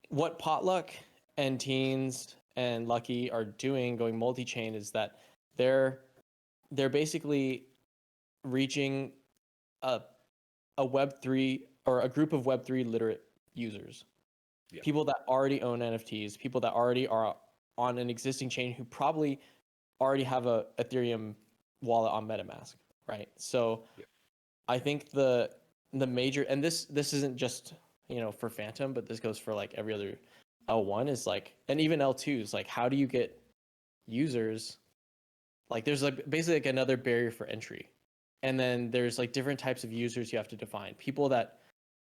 what Potluck and Teens and Lucky are doing, going multi-chain, is that they're basically reaching a Web3 or a group of Web3 literate users, people that already own NFTs, people that already are on an existing chain who probably already have a Ethereum wallet on MetaMask, right? So I think the major, and this isn't just, you know, for Phantom, but this goes for like every other L1, is like, and even L2s, like how do you get users? Like there's like basically like another barrier for entry. And then there's like different types of users you have to define. People that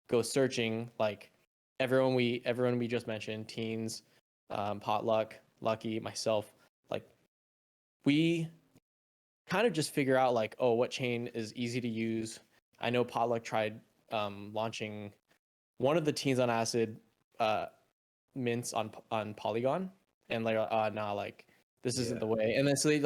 go searching, like everyone we just mentioned, Teens, Potluck, Lucky, myself, like we kind of just figure out like, oh, what chain is easy to use. I know Potluck tried launching one of the Teens on Acid mints on Polygon, and like nah, like this isn't the way. And then so they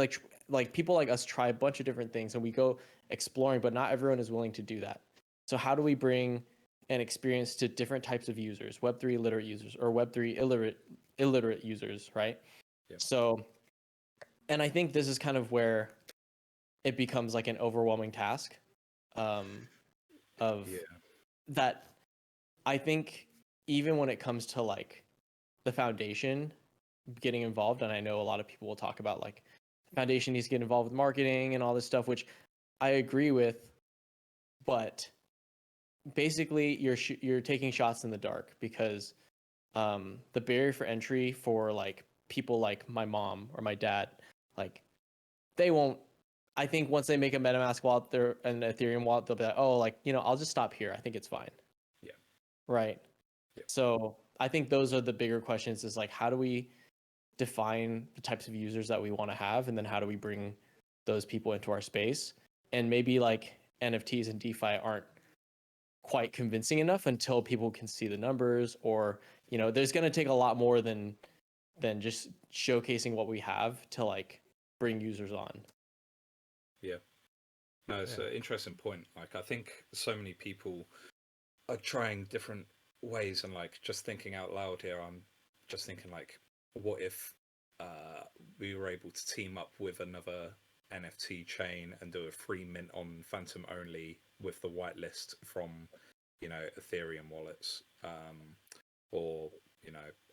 like people like us try a bunch of different things, and we go exploring, but not everyone is willing to do that. So how do we bring an experience to different types of users, Web3 literate users or Web3 illiterate users, right? So, and I think this is kind of where it becomes like an overwhelming task. of Yeah. that. I think even when it comes to like the foundation getting involved, and I know a lot of people will talk about like the foundation needs to get involved with marketing and all this stuff, which I agree with, but basically you're taking shots in the dark because the barrier for entry for like people like my mom or my dad, like they won't. I think once they make a MetaMask wallet there and Ethereum wallet, they'll be like, oh, like, I'll just stop here. I think it's fine. Yeah. Right. Yeah. So I think those are the bigger questions, is like, how do we define the types of users that we want to have? And then how do we bring those people into our space? And maybe like NFTs and DeFi aren't quite convincing enough until people can see the numbers, or, there's going to take a lot more than just showcasing what we have to like bring users on. Yeah. No, it's an interesting point. Like, I think so many people are trying different ways, and like just thinking out loud here, I'm just thinking like, what if we were able to team up with another NFT chain and do a free mint on Phantom only with the whitelist from, Ethereum wallets, or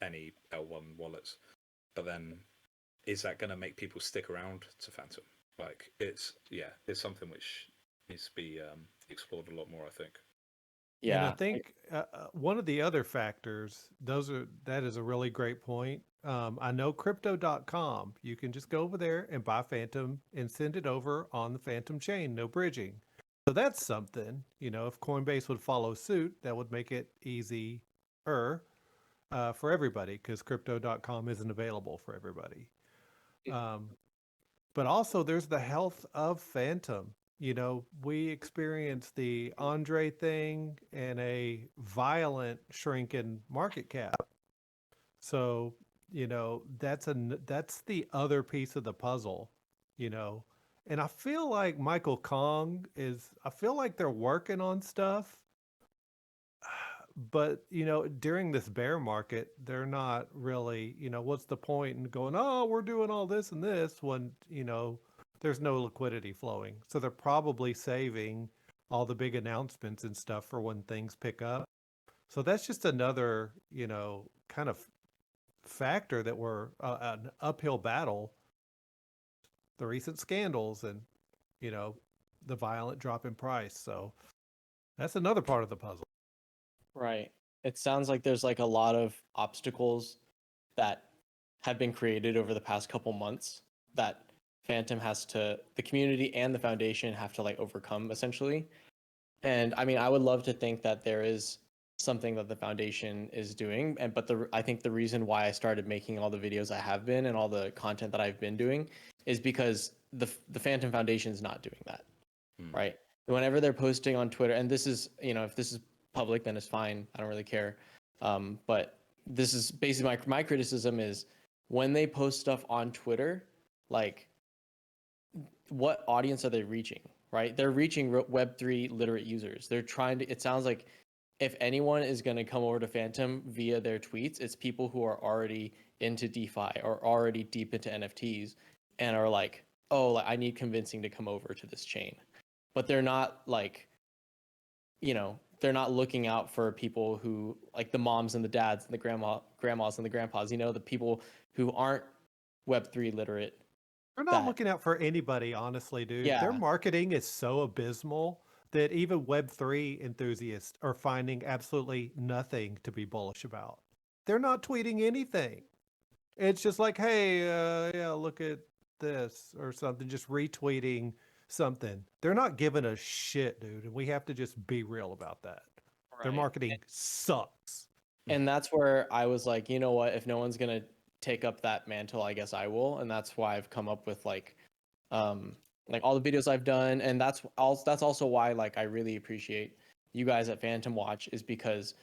any L1 wallets. But then, is that going to make people stick around to Phantom? Like, it's something which needs to be explored a lot more, I think. Yeah. And I think one of the other factors, that is a really great point. I know crypto.com, you can just go over there and buy Phantom and send it over on the Phantom chain, no bridging. So that's something, if Coinbase would follow suit, that would make it easier for everybody, because crypto.com isn't available for everybody. But also there's the health of Phantom. We experienced the Andre thing and a violent shrink in market cap. So, that's the other piece of the puzzle, and I feel like I feel like they're working on stuff, but during this bear market, they're not really, what's the point in going, oh, we're doing all this and this, when there's no liquidity flowing. So they're probably saving all the big announcements and stuff for when things pick up. So that's just another kind of factor that we're an uphill battle. The recent scandals and the violent drop in price. So that's another part of the puzzle. Right. It sounds like there's like a lot of obstacles that have been created over the past couple months that Phantom the community and the foundation have to like overcome essentially. And I mean, I would love to think that there is something that the foundation is doing. But I think the reason why I started making all the videos I have been and all the content that I've been doing is because the Phantom Foundation is not doing that. Right. Whenever they're posting on Twitter, and this is, if this is public, then it's fine. I don't really care. But this is basically my criticism is when they post stuff on Twitter, like, what audience are they reaching? Right? They're reaching Web3 literate users. They're trying to. It sounds like if anyone is going to come over to Phantom via their tweets, it's people who are already into DeFi or already deep into NFTs and are like, oh, I need convincing to come over to this chain. But they're not like, they're not looking out for people who like the moms and the dads and the grandmas and the grandpas, the people who aren't Web3 literate. They're not looking out for anybody, honestly, dude. Yeah. Their marketing is so abysmal that even Web3 enthusiasts are finding absolutely nothing to be bullish about. They're not tweeting anything. It's just like, hey, yeah, look at this or something, just retweeting something. They're not giving a shit, dude. And we have to just be real about that. Right. Their marketing sucks. And that's where I was like, you know what? If no one's going to take up that mantle, I guess I will. And that's why I've come up with like all the videos I've done. And that's also why like I really appreciate you guys at Phantom Watch, is because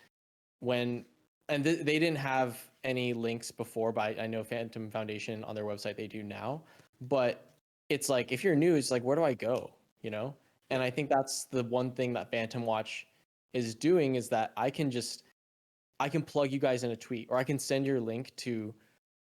they didn't have any links before, but I know Phantom Foundation on their website, they do now. But it's like, if you're new, it's like, where do I go? And I think that's the one thing that Phantom Watch is doing, is that I can plug you guys in a tweet, or I can send your link to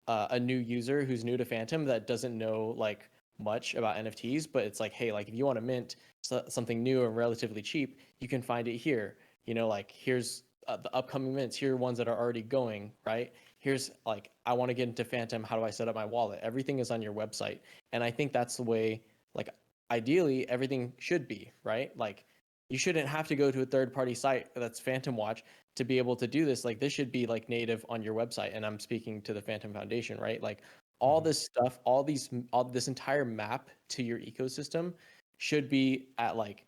a new user who's new to Phantom that doesn't know like much about NFTs, but it's like, hey, like if you want to mint something new and relatively cheap, you can find it here. You know, like here's the upcoming mints. Here are ones that are already going, right? Here's like, I want to get into Phantom. How do I set up my wallet? Everything is on your website. And I think that's the way, like, ideally everything should be, right? Like, you shouldn't have to go to a third party site that's Phantom Watch to be able to do this. Like, this should be like native on your website. And I'm speaking to the Phantom Foundation, right? Like, all this stuff, all this entire map to your ecosystem should be at like,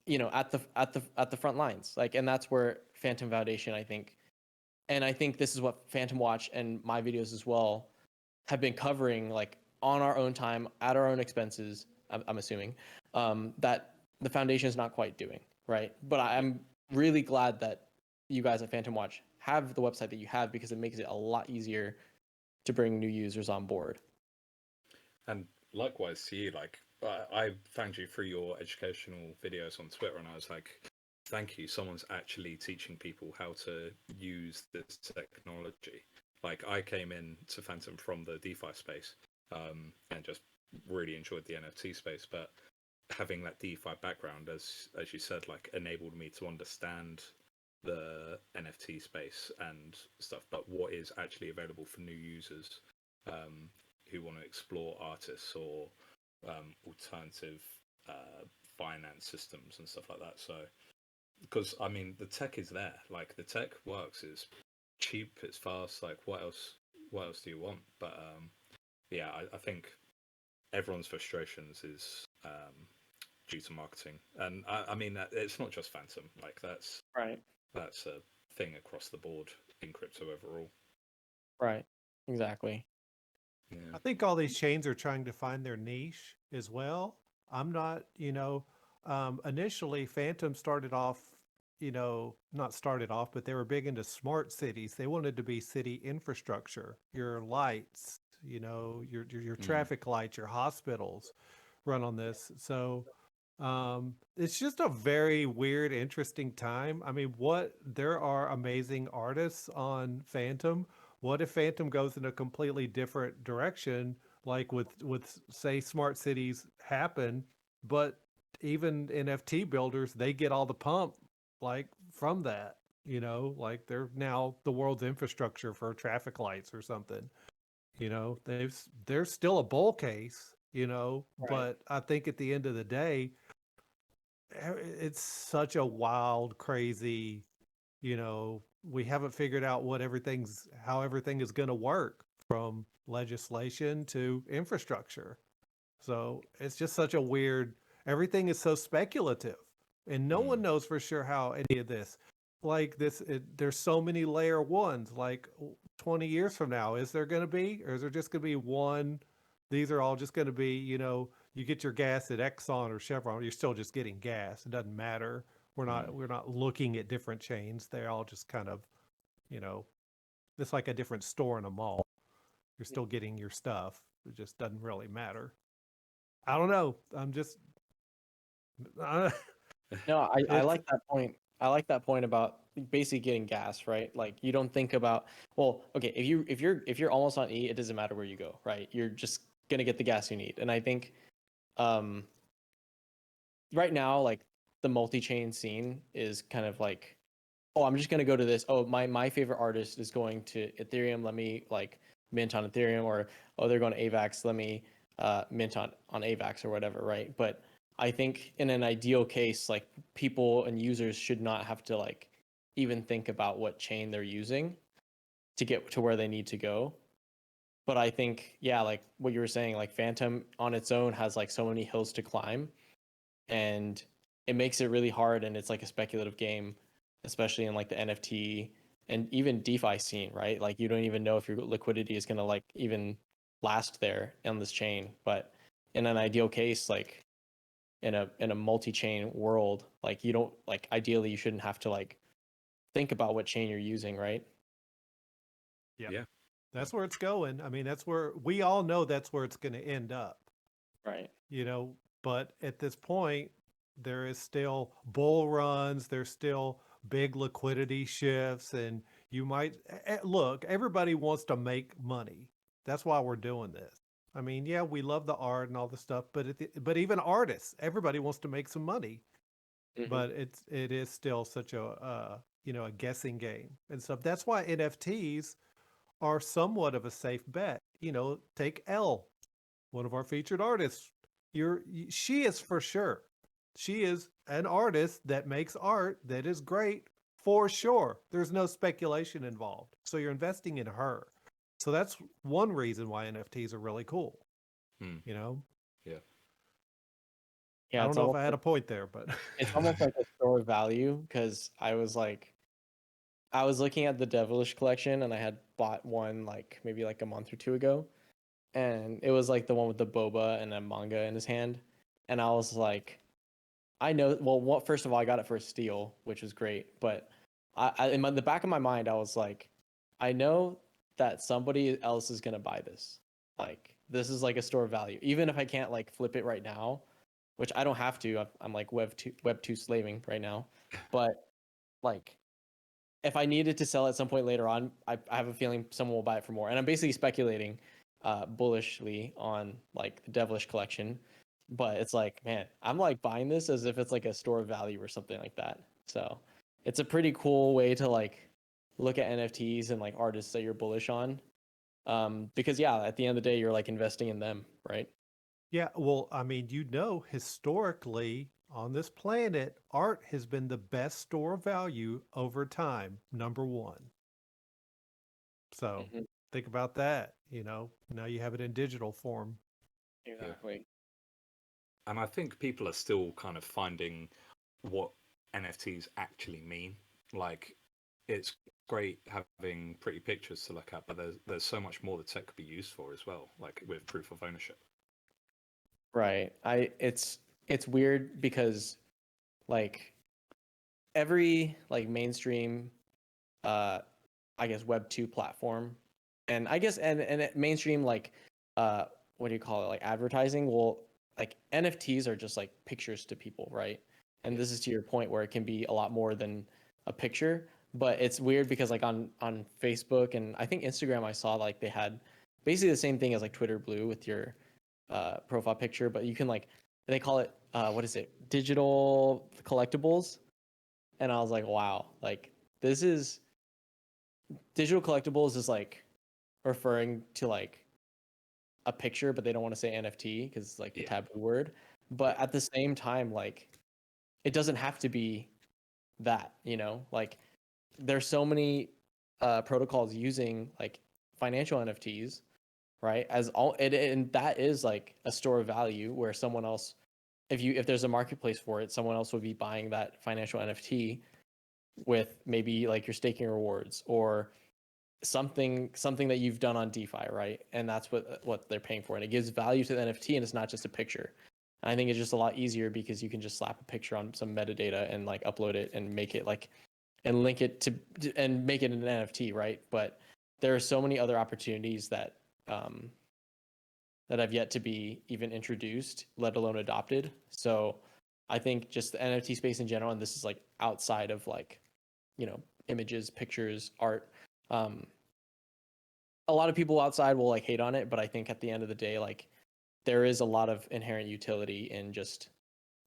you know, at the front lines. Like, and that's where Phantom Foundation, I think, and I think this is what Phantom Watch and my videos as well have been covering, like on our own time, at our own expenses. I'm assuming that the foundation is not quite doing, right? But I'm really glad that you guys at Phantom Watch have the website that you have, because it makes it a lot easier to bring new users on board. And likewise to you, like I found you through your educational videos on Twitter, and I was like, thank you, someone's actually teaching people how to use this technology. Like, I came in to Phantom from the DeFi space, and just really enjoyed the NFT space, but having that DeFi background, as you said, like enabled me to understand the NFT space and stuff, but what is actually available for new users who want to explore artists or alternative finance systems and stuff like that. So, because I mean, the tech is there. Like, the tech works. It's cheap. It's fast. Like, what else? What else do you want? But yeah, I think everyone's frustrations is due to marketing, and I mean, it's not just Phantom. Like, that's a thing across the board in crypto overall. Right. Exactly. Yeah. I think all these chains are trying to find their niche as well. I'm not, initially Phantom started off, not started off, but they were big into smart cities. They wanted to be city infrastructure, your lights, your traffic lights, your hospitals run on this. So it's just a very weird, interesting time. I mean, there are amazing artists on Phantom. What if Phantom goes in a completely different direction, like with say smart cities happen, but even NFT builders, they get all the pump like from that, like they're now the world's infrastructure for traffic lights or something. There's still a bull case, but I think at the end of the day, it's such a wild, crazy, we haven't figured out how everything is going to work, from legislation to infrastructure. So it's just such a weird, everything is so speculative, and no one knows for sure how any of this, like there's so many layer ones, like 20 years from now, is there going to be, or is there just going to be one? These are all just going to be, you get your gas at Exxon or Chevron, you're still just getting gas. It doesn't matter. We're not looking at different chains. They're all just kind of, it's like a different store in a mall. You're still getting your stuff. It just doesn't really matter. I don't know. I'm just No, I like that point. I like that point about basically getting gas, right? Like, you don't think about, well, okay, if you're almost on E, it doesn't matter where you go, right? You're just gonna get the gas you need. And I think right now, like, the multi-chain scene is kind of like, oh, I'm just gonna go to this. Oh, my favorite artist is going to Ethereum. Let me like mint on Ethereum, or oh, they're going to AVAX. Let me mint on AVAX or whatever, right? But I think in an ideal case, like, people and users should not have to like even think about what chain they're using to get to where they need to go. But I think, yeah, like what you were saying, like Phantom on its own has like so many hills to climb, and it makes it really hard, and it's like a speculative game, especially in like the NFT and even DeFi scene, right? Like, you don't even know if your liquidity is going to like even last there on this chain. But in an ideal case, like in a multi-chain world, like, you don't, like, ideally you shouldn't have to like think about what chain you're using, right? Yeah. That's where it's going. I mean, we all know that's where it's going to end up. Right. But at this point, there is still bull runs, there's still big liquidity shifts, and you might look, everybody wants to make money. That's why we're doing this. I mean, yeah, we love the art and all the stuff, but but even artists, everybody wants to make some money. Mhm. But it is still such a a guessing game and stuff. That's why NFTs are somewhat of a safe bet. Take Elle, one of our featured artists. She is for sure. She is an artist that makes art that is great for sure. There's no speculation involved. So you're investing in her. So that's one reason why NFTs are really cool. Hmm. You know, Yeah. I Yeah, don't it's know if almost I had a point there, but it's almost like a store of value because I was looking at the Devilish collection and I had bought one like maybe like a month or two ago, and it was like the one with the boba and a manga in his hand, and I was like, I know. Well, first of all, I got it for a steal, which was great, but the back of my mind, I was like, I know that somebody else is gonna buy this. Like this is like a store of value, even if I can't like flip it right now, which I don't have to. I'm like Web 2 slaving right now, but like if I needed to sell at some point later on, I have a feeling someone will buy it for more. And I'm basically speculating bullishly on like the Devilish collection. But it's like, man, I'm like buying this as if it's like a store of value or something like that. So it's a pretty cool way to like look at NFTs and like artists that you're bullish on. Because yeah, at the end of the day, you're like investing in them, right? yeah, well, I mean, historically on this planet, art has been the best store of value over time, number one. So Mhm. think about that. Now you have it in digital form. Yeah. Exactly. And I think people are still kind of finding what NFTs actually mean. Like, it's great having pretty pictures to look at, but there's so much more the tech could be used for as well, like with proof of ownership. Right. It's weird because like every like mainstream uh I guess Web 2 platform and I guess and mainstream like uh what do you call it, like advertising, well, like NFTs are just like pictures to people, right? And Yeah. this is to your point where it can be a lot more than a picture, but it's weird because like on Facebook and I think Instagram, I saw like they had basically the same thing as like Twitter Blue with your profile picture, but you can like they call it what is it, digital collectibles. And I was like, wow, like this is digital collectibles is like referring to like a picture, but they don't want to say NFT because it's like the Yeah. taboo word. But Yeah. at the same time, like it doesn't have to be that, like there's so many protocols using like financial NFTs, right? As all it, and that is like a store of value where someone else, if there's a marketplace for it, someone else would be buying that financial NFT with maybe like your staking rewards or something that you've done on DeFi, right? And that's what they're paying for, and it gives value to the NFT, and it's not just a picture. And I think it's just a lot easier because you can just slap a picture on some metadata and like upload it and make it like and link it to and make it an NFT, right? But there are so many other opportunities um, that have yet to be even introduced, let alone adopted. So I think just the NFT space in general, and this is like outside of like images, pictures, art. Um, a lot of people outside will like hate on it, but I think at the end of the day, like there is a lot of inherent utility in just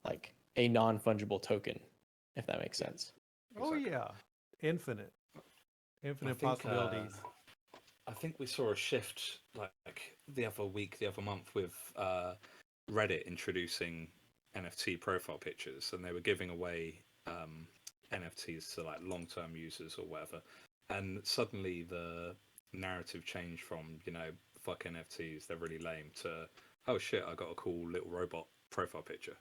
like a non-fungible token, if that makes Yeah. sense. Oh Exactly. yeah, infinite, I infinite think possibilities. I think we saw a shift like the other week, the other month with Reddit introducing NFT profile pictures, and they were giving away NFTs to like long-term users or whatever. And suddenly the narrative changed from fuck NFTs, they're really lame, to oh shit, I got a cool little robot profile picture.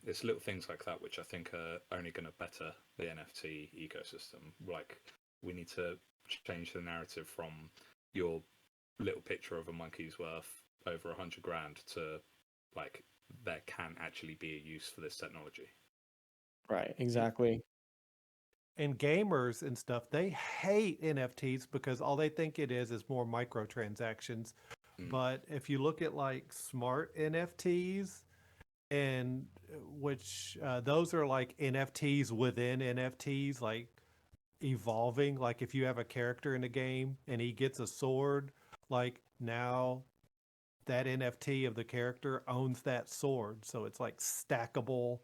It's little things like that which I think are only going to better the NFT ecosystem. Like we need to change the narrative from your little picture of a monkey's worth over 100 grand to like there can actually be a use for this technology. Right. Exactly. And gamers and stuff, they hate NFTs because all they think it is more microtransactions. Mm. But if you look at like smart NFTs, and which those are like NFTs within NFTs, like evolving. Like if you have a character in a game and he gets a sword, like now that NFT of the character owns that sword. So it's like stackable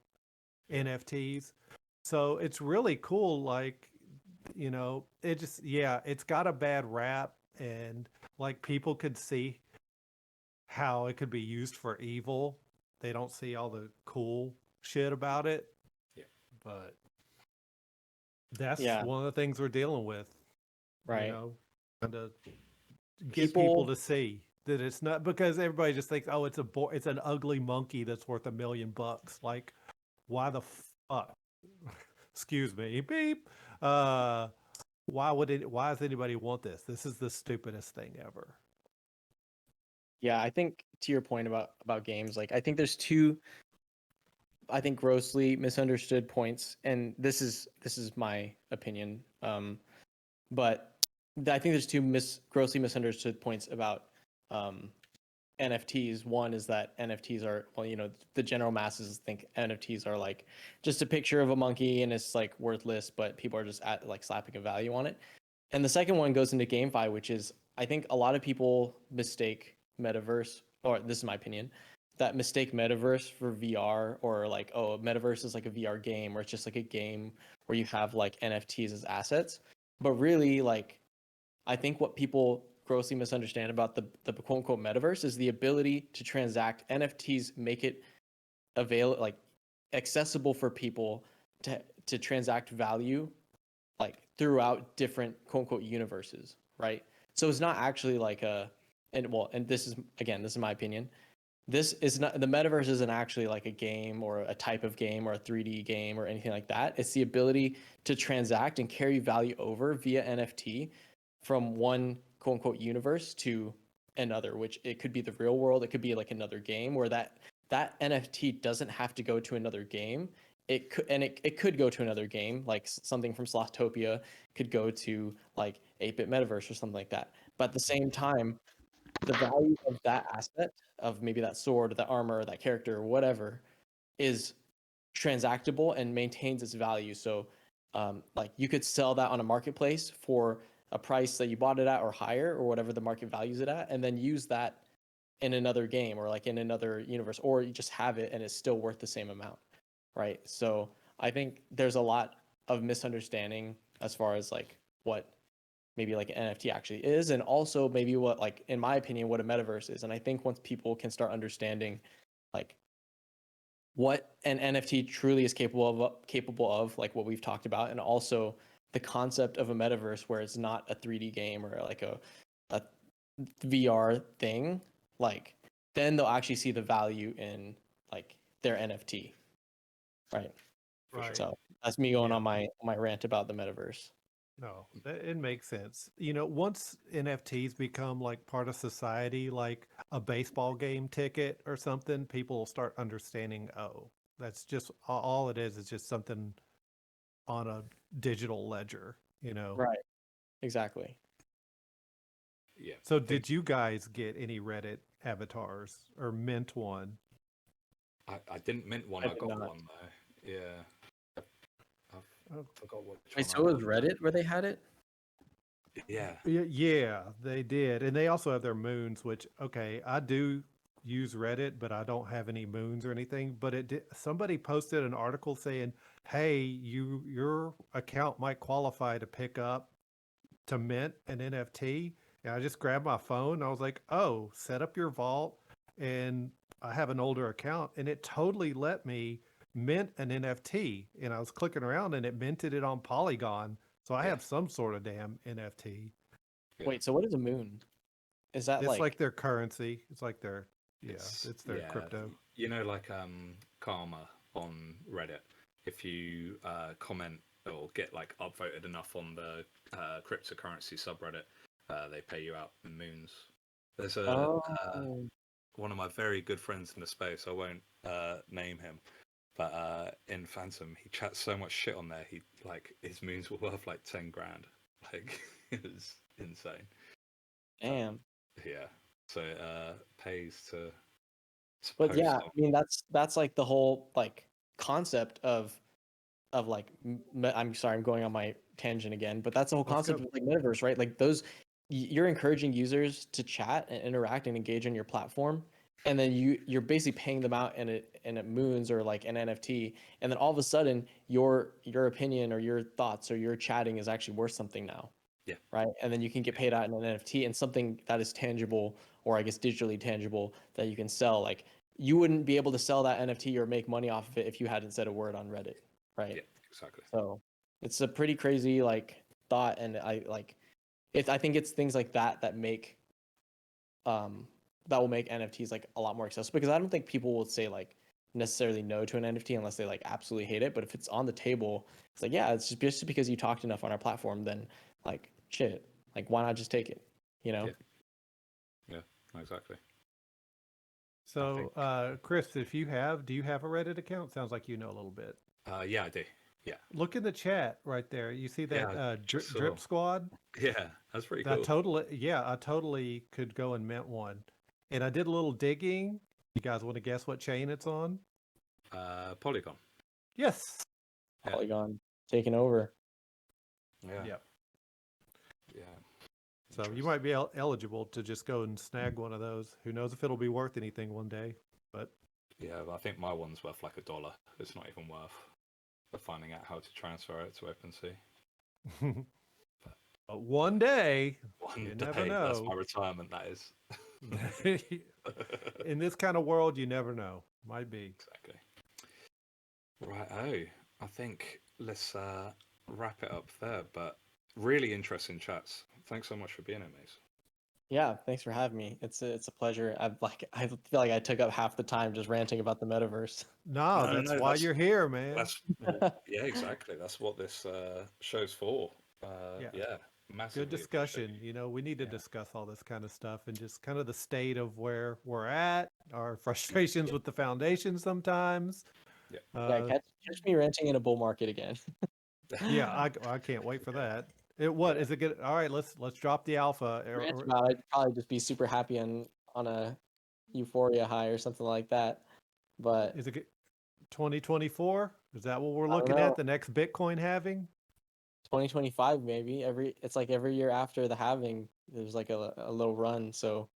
NFTs. So it's really cool. Like, it just, yeah, it's got a bad rap, and like people could see how it could be used for evil. They don't see all the cool shit about it. Yeah. But that's Yeah. one of the things we're dealing with, Right. trying to get people to see that it's not, because everybody just thinks, oh, it's an ugly monkey that's worth $1 million. Like, why the fuck? Excuse me, beep. Why does anybody want this? This is the stupidest thing ever. Yeah, I think to your point about games, like I think there's two, I think grossly misunderstood points, and this is my opinion. But I think there's two grossly misunderstood points about NFTs. One is that NFTs are, well, the general masses think NFTs are like just a picture of a monkey and it's like worthless, but people are just like slapping a value on it. And the second one goes into GameFi, which is, I think a lot of people mistake metaverse, or this is my opinion, that mistake metaverse for VR, or like, oh, metaverse is like a VR game, or it's just like a game where you have like NFTs as assets. But really, like, I think what people grossly misunderstand about the quote unquote metaverse is the ability to transact. NFTs make it like accessible for people to transact value like throughout different quote unquote universes, right? So it's not actually like and this is my opinion. This is not, the metaverse isn't actually like a game or a type of game or a 3D game or anything like that. It's the ability to transact and carry value over via NFT from one quote unquote universe to another, which it could be the real world, it could be like another game where that NFT doesn't have to go to another game. It could go to another game, like something from Slothopia could go to like 8-bit metaverse or something like that. But at the same time, the value of that asset, of maybe that sword, that armor, that character, or whatever, is transactable and maintains its value. So like you could sell that on a marketplace for a price that you bought it at or higher, or whatever the market values it at, and then use that in another game or like in another universe, or you just have it and it's still worth the same amount, right? So I think there's a lot of misunderstanding as far as like what maybe like an NFT actually is, and also maybe what, like, in my opinion, what a metaverse is. And I think once people can start understanding like what an NFT truly is capable of, like what we've talked about, and also the concept of a metaverse where it's not a 3D game or like a VR thing, like then they'll actually see the value in like their NFT, right? Right. So that's me going Yeah. on my rant about the metaverse. No, it makes sense. Once NFTs become like part of society, like a baseball game ticket or something, people will start understanding, oh, that's just all it is just something on a digital ledger, Right. Exactly. Yeah. So did you guys get any Reddit avatars or mint one? I didn't mint one. I I did got not. one though. Yeah. I Oh. forgot which Wait, one so I it was got. Reddit where they had it? Yeah. Yeah, they did. And they also have their moons, which, okay, I do use Reddit, but I don't have any moons or anything. But somebody posted an article saying, hey, your account might qualify to pick up to mint an NFT. And I just grabbed my phone. I was like, oh, set up your vault. And I have an older account, and it totally let me mint an NFT. And I was clicking around and it minted it on Polygon. So I Yeah. have some sort of damn NFT. Yeah. Wait, so what is a moon? Is that It's like like their currency. It's like their it's their yeah, crypto. like karma on Reddit. If you comment or get like upvoted enough on the cryptocurrency subreddit, they pay you out in moons. There's one of my very good friends in the space. I won't name him, but in Phantom, he chats so much shit on there. He like his moons were worth like 10 grand. Like it was insane. damn. Yeah, so it pays to But post yeah, I on. mean that's like the whole like concept of like I'm sorry, I'm going on my tangent again, but that's the whole Let's concept go. of like metaverse, right? Like those you're encouraging users to chat and interact and engage on your platform, and then you're basically paying them out in a moons or like an NFT, and then all of a sudden your opinion or your thoughts or your chatting is actually worth something now. Yeah. Right. And then you can get paid out in an NFT and something that is tangible, or I guess digitally tangible, that you can sell. Like, you wouldn't be able to sell that NFT or make money off of it if you hadn't said a word on Reddit. Right. Yeah, exactly. So it's a pretty crazy like thought, and I think it's things like that that will make NFTs like a lot more accessible, because I don't think people will say like necessarily no to an NFT unless they like absolutely hate it. But if it's on the table, it's like, yeah, it's just because you talked enough on our platform, then like shit, like why not just take it? You know? Yeah, exactly. So, Chris, do you have a Reddit account? Sounds like you know a little bit. Yeah, I do. Yeah. Look in the chat right there. You see that Yeah, drip squad? Yeah, that's pretty I cool. totally could go and mint one. And I did a little digging. You guys want to guess what chain it's on? Polygon. Yes. Yeah. Polygon taking over. Yeah. Yep. Yeah. So you might be eligible to just go and snag one of those. Who knows if it'll be worth anything one day? But yeah, I think my one's worth like $1. It's not even worth finding out how to transfer it to OpenSea. but one day, One you day, never that's know. my retirement. That is. In this kind of world, you never know. Might be. Exactly. Right. I think let's wrap it up there. But really interesting chats. Thanks so much for being here, Mace. Yeah, thanks for having me. It's a pleasure. I feel like I took up half the time just ranting about the metaverse. No, that's why you're here, man. Yeah, exactly. That's what this show's for. Yeah, massively. Good discussion. You know, we need to discuss all this kind of stuff and just kind of the state of where we're at, our frustrations with the foundation sometimes. Yeah, catch me ranting in a bull market again. Yeah, I can't wait for that. Is it good? All right, let's drop the alpha. I'd probably just be super happy on a euphoria high or something like that. But is it 2024? Is that what we're I don't looking know. at? The next Bitcoin halving? 2025 maybe. It's like every year after the halving, there's like a little run. So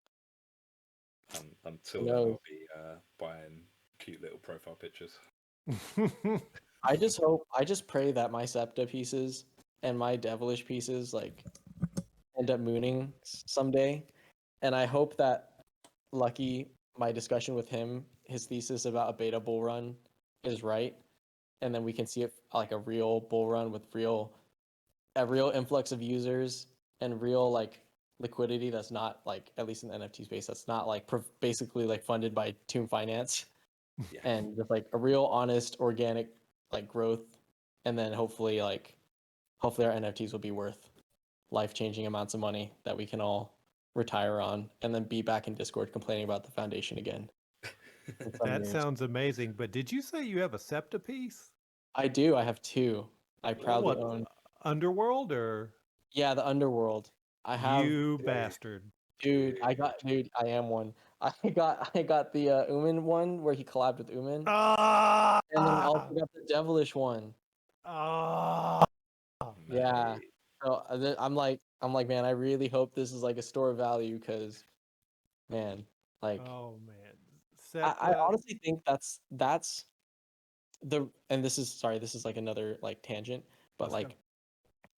until then, I'll be buying cute little profile pictures. I just pray that my SEPTA pieces and my devilish pieces like end up mooning someday, and I hope that Lucky, my discussion with him, his thesis about a beta bull run is right, and then we can see it like a real bull run with a real influx of users and real like liquidity that's not like, at least in the NFT space, that's not like basically like funded by Tomb Finance. Yeah. And just like a real honest organic like growth, and then hopefully our NFTs will be worth life-changing amounts of money that we can all retire on and then be back in Discord complaining about the foundation again. That sounds amazing. But did you say you have a SEPTA piece? I do. I have two. I proudly own. Underworld or? Yeah, the Underworld. I have. You bastard. Dude, I am one. I got the Uman one where he collabed with Uman. Ah! And then I also got the Devilish one. Ah! Yeah. So I'm like, man, I really hope this is like a store of value, because, man, like, oh man, I honestly think that's and this is like another like tangent, but like,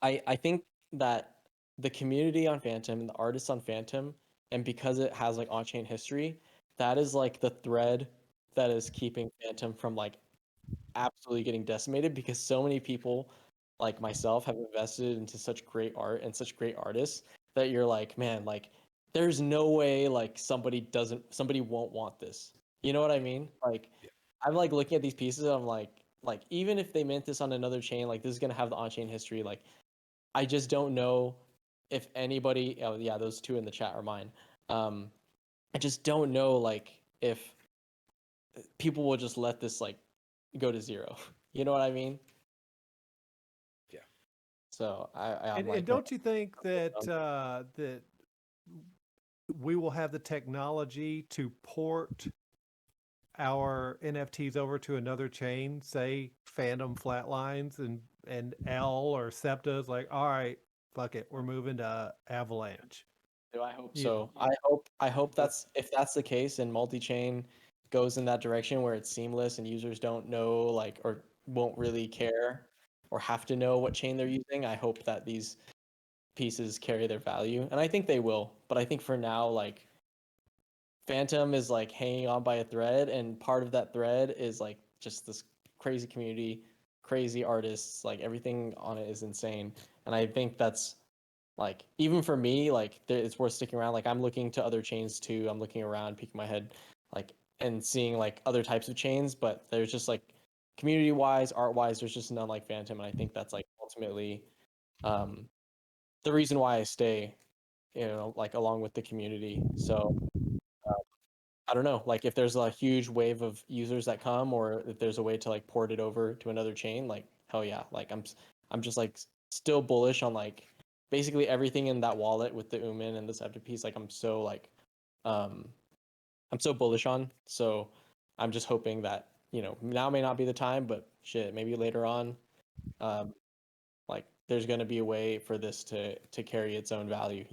I think that the community on Phantom and the artists on Phantom, and because it has like on-chain history, that is like the thread that is keeping Phantom from like absolutely getting decimated, because so many people like myself have invested into such great art and such great artists that you're like, man, like there's no way like somebody won't want this. You know what I mean? Like, I'm like looking at these pieces and I'm like even if they mint this on another chain, like this is gonna have the on-chain history. Like, I just don't know if anybody. Oh yeah, those two in the chat are mine. I just don't know like if people will just let this like go to zero. You know what I mean? Yeah. So I'm and don't you think that that we will have the technology to port our NFTs over to another chain, say Phantom Flatlines and L or SEPTA is like, all right, fuck it, we're moving to Avalanche. I hope Yeah. so. I hope that's if that's the case and multi-chain goes in that direction where it's seamless and users don't know like or won't really care or have to know what chain they're using. I hope that these pieces carry their value, and I think they will. But I think for now, like Phantom is like hanging on by a thread, and part of that thread is like just this crazy community, crazy artists, like everything on it is insane. And I think that's like even for me, like it's worth sticking around. Like I'm looking to other chains too. I'm looking around, peeking my head, like and seeing like other types of chains, but there's just like community wise, art wise, there's just none like Phantom, and I think that's like ultimately um the reason why I stay, like along with the community. So I don't know, like if there's a huge wave of users that come, or if there's a way to like port it over to another chain, like hell yeah, like I'm just like still bullish on like basically everything in that wallet with the Umin and the Scepter piece. Like um I'm so bullish on. So I'm just hoping that now may not be the time, but shit, maybe later on, um, like there's gonna be a way for this to carry its own value.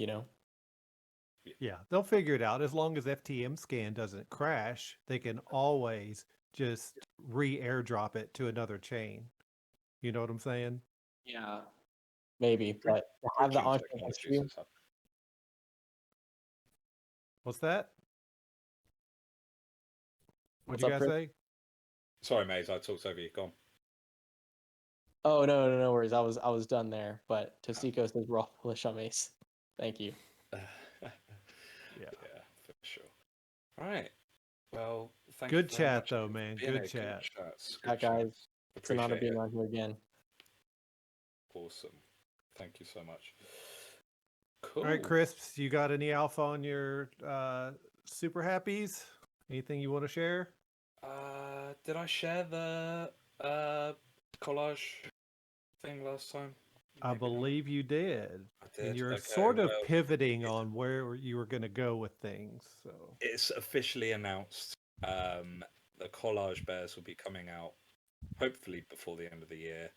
Yeah, they'll figure it out. As long as FTM scan doesn't crash, they can always just re-airdrop it to another chain. You know what I'm saying? Yeah, maybe, but to have the Bridging on-chain technologies history. is happening. What's that? What'd What's you up, guys Chris? say? Sorry, Maze, I talked over you. Go on. Oh no worries. I was done there. But Tosiko says we're all bullish on Mace. Thank you. Yeah. Yeah, for sure. All right. Well, thank Good you very chat much though, for man. being Good here. chat. Good chats. Yeah, Good guys. chats. It's an honor Appreciate being it. on here again. Awesome. Thank you so much. All right, Cool. Crisps, you got any alpha on your super happies? Anything you want to share? Did I share the collage thing last time? I Maybe not. believe you did. I And did. you're Okay. sort of Well, pivoting on where you were going to go with things. So it's officially announced. The collage bears will be coming out hopefully before the end of the year.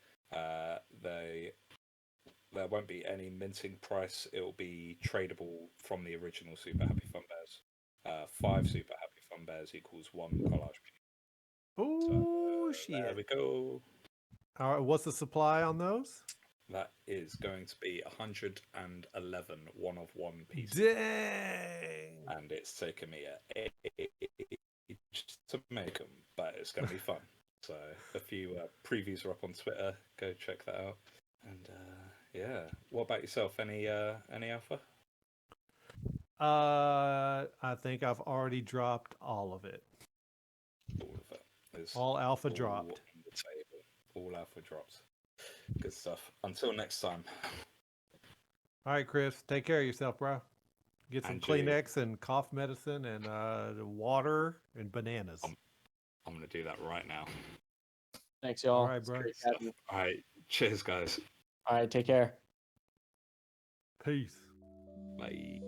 There won't be any minting price. It will be tradable from the original Super Happy Fun Bears. 5 Super Happy Fun Bears equals 1 collage piece. oh There shit. we go. All right, what's the supply on those? That is going to be 111 one-of-one pieces. Dang. And it's taken me an age to make them, but it's going to be fun. So a few previews are up on Twitter. Go check that out. And yeah, what about yourself? Any alpha? I think I've already dropped all of it. All of it. It's All alpha all dropped. on the table. All alpha drops. Good stuff. Until next time. All right, Chris, take care of yourself, bro. Get some And you. Kleenex and cough medicine and water and bananas. I'm going to do that right now. Thanks, y'all. All right, It's bro. great having you. All right. Cheers, guys. All right, take care. Peace. Bye.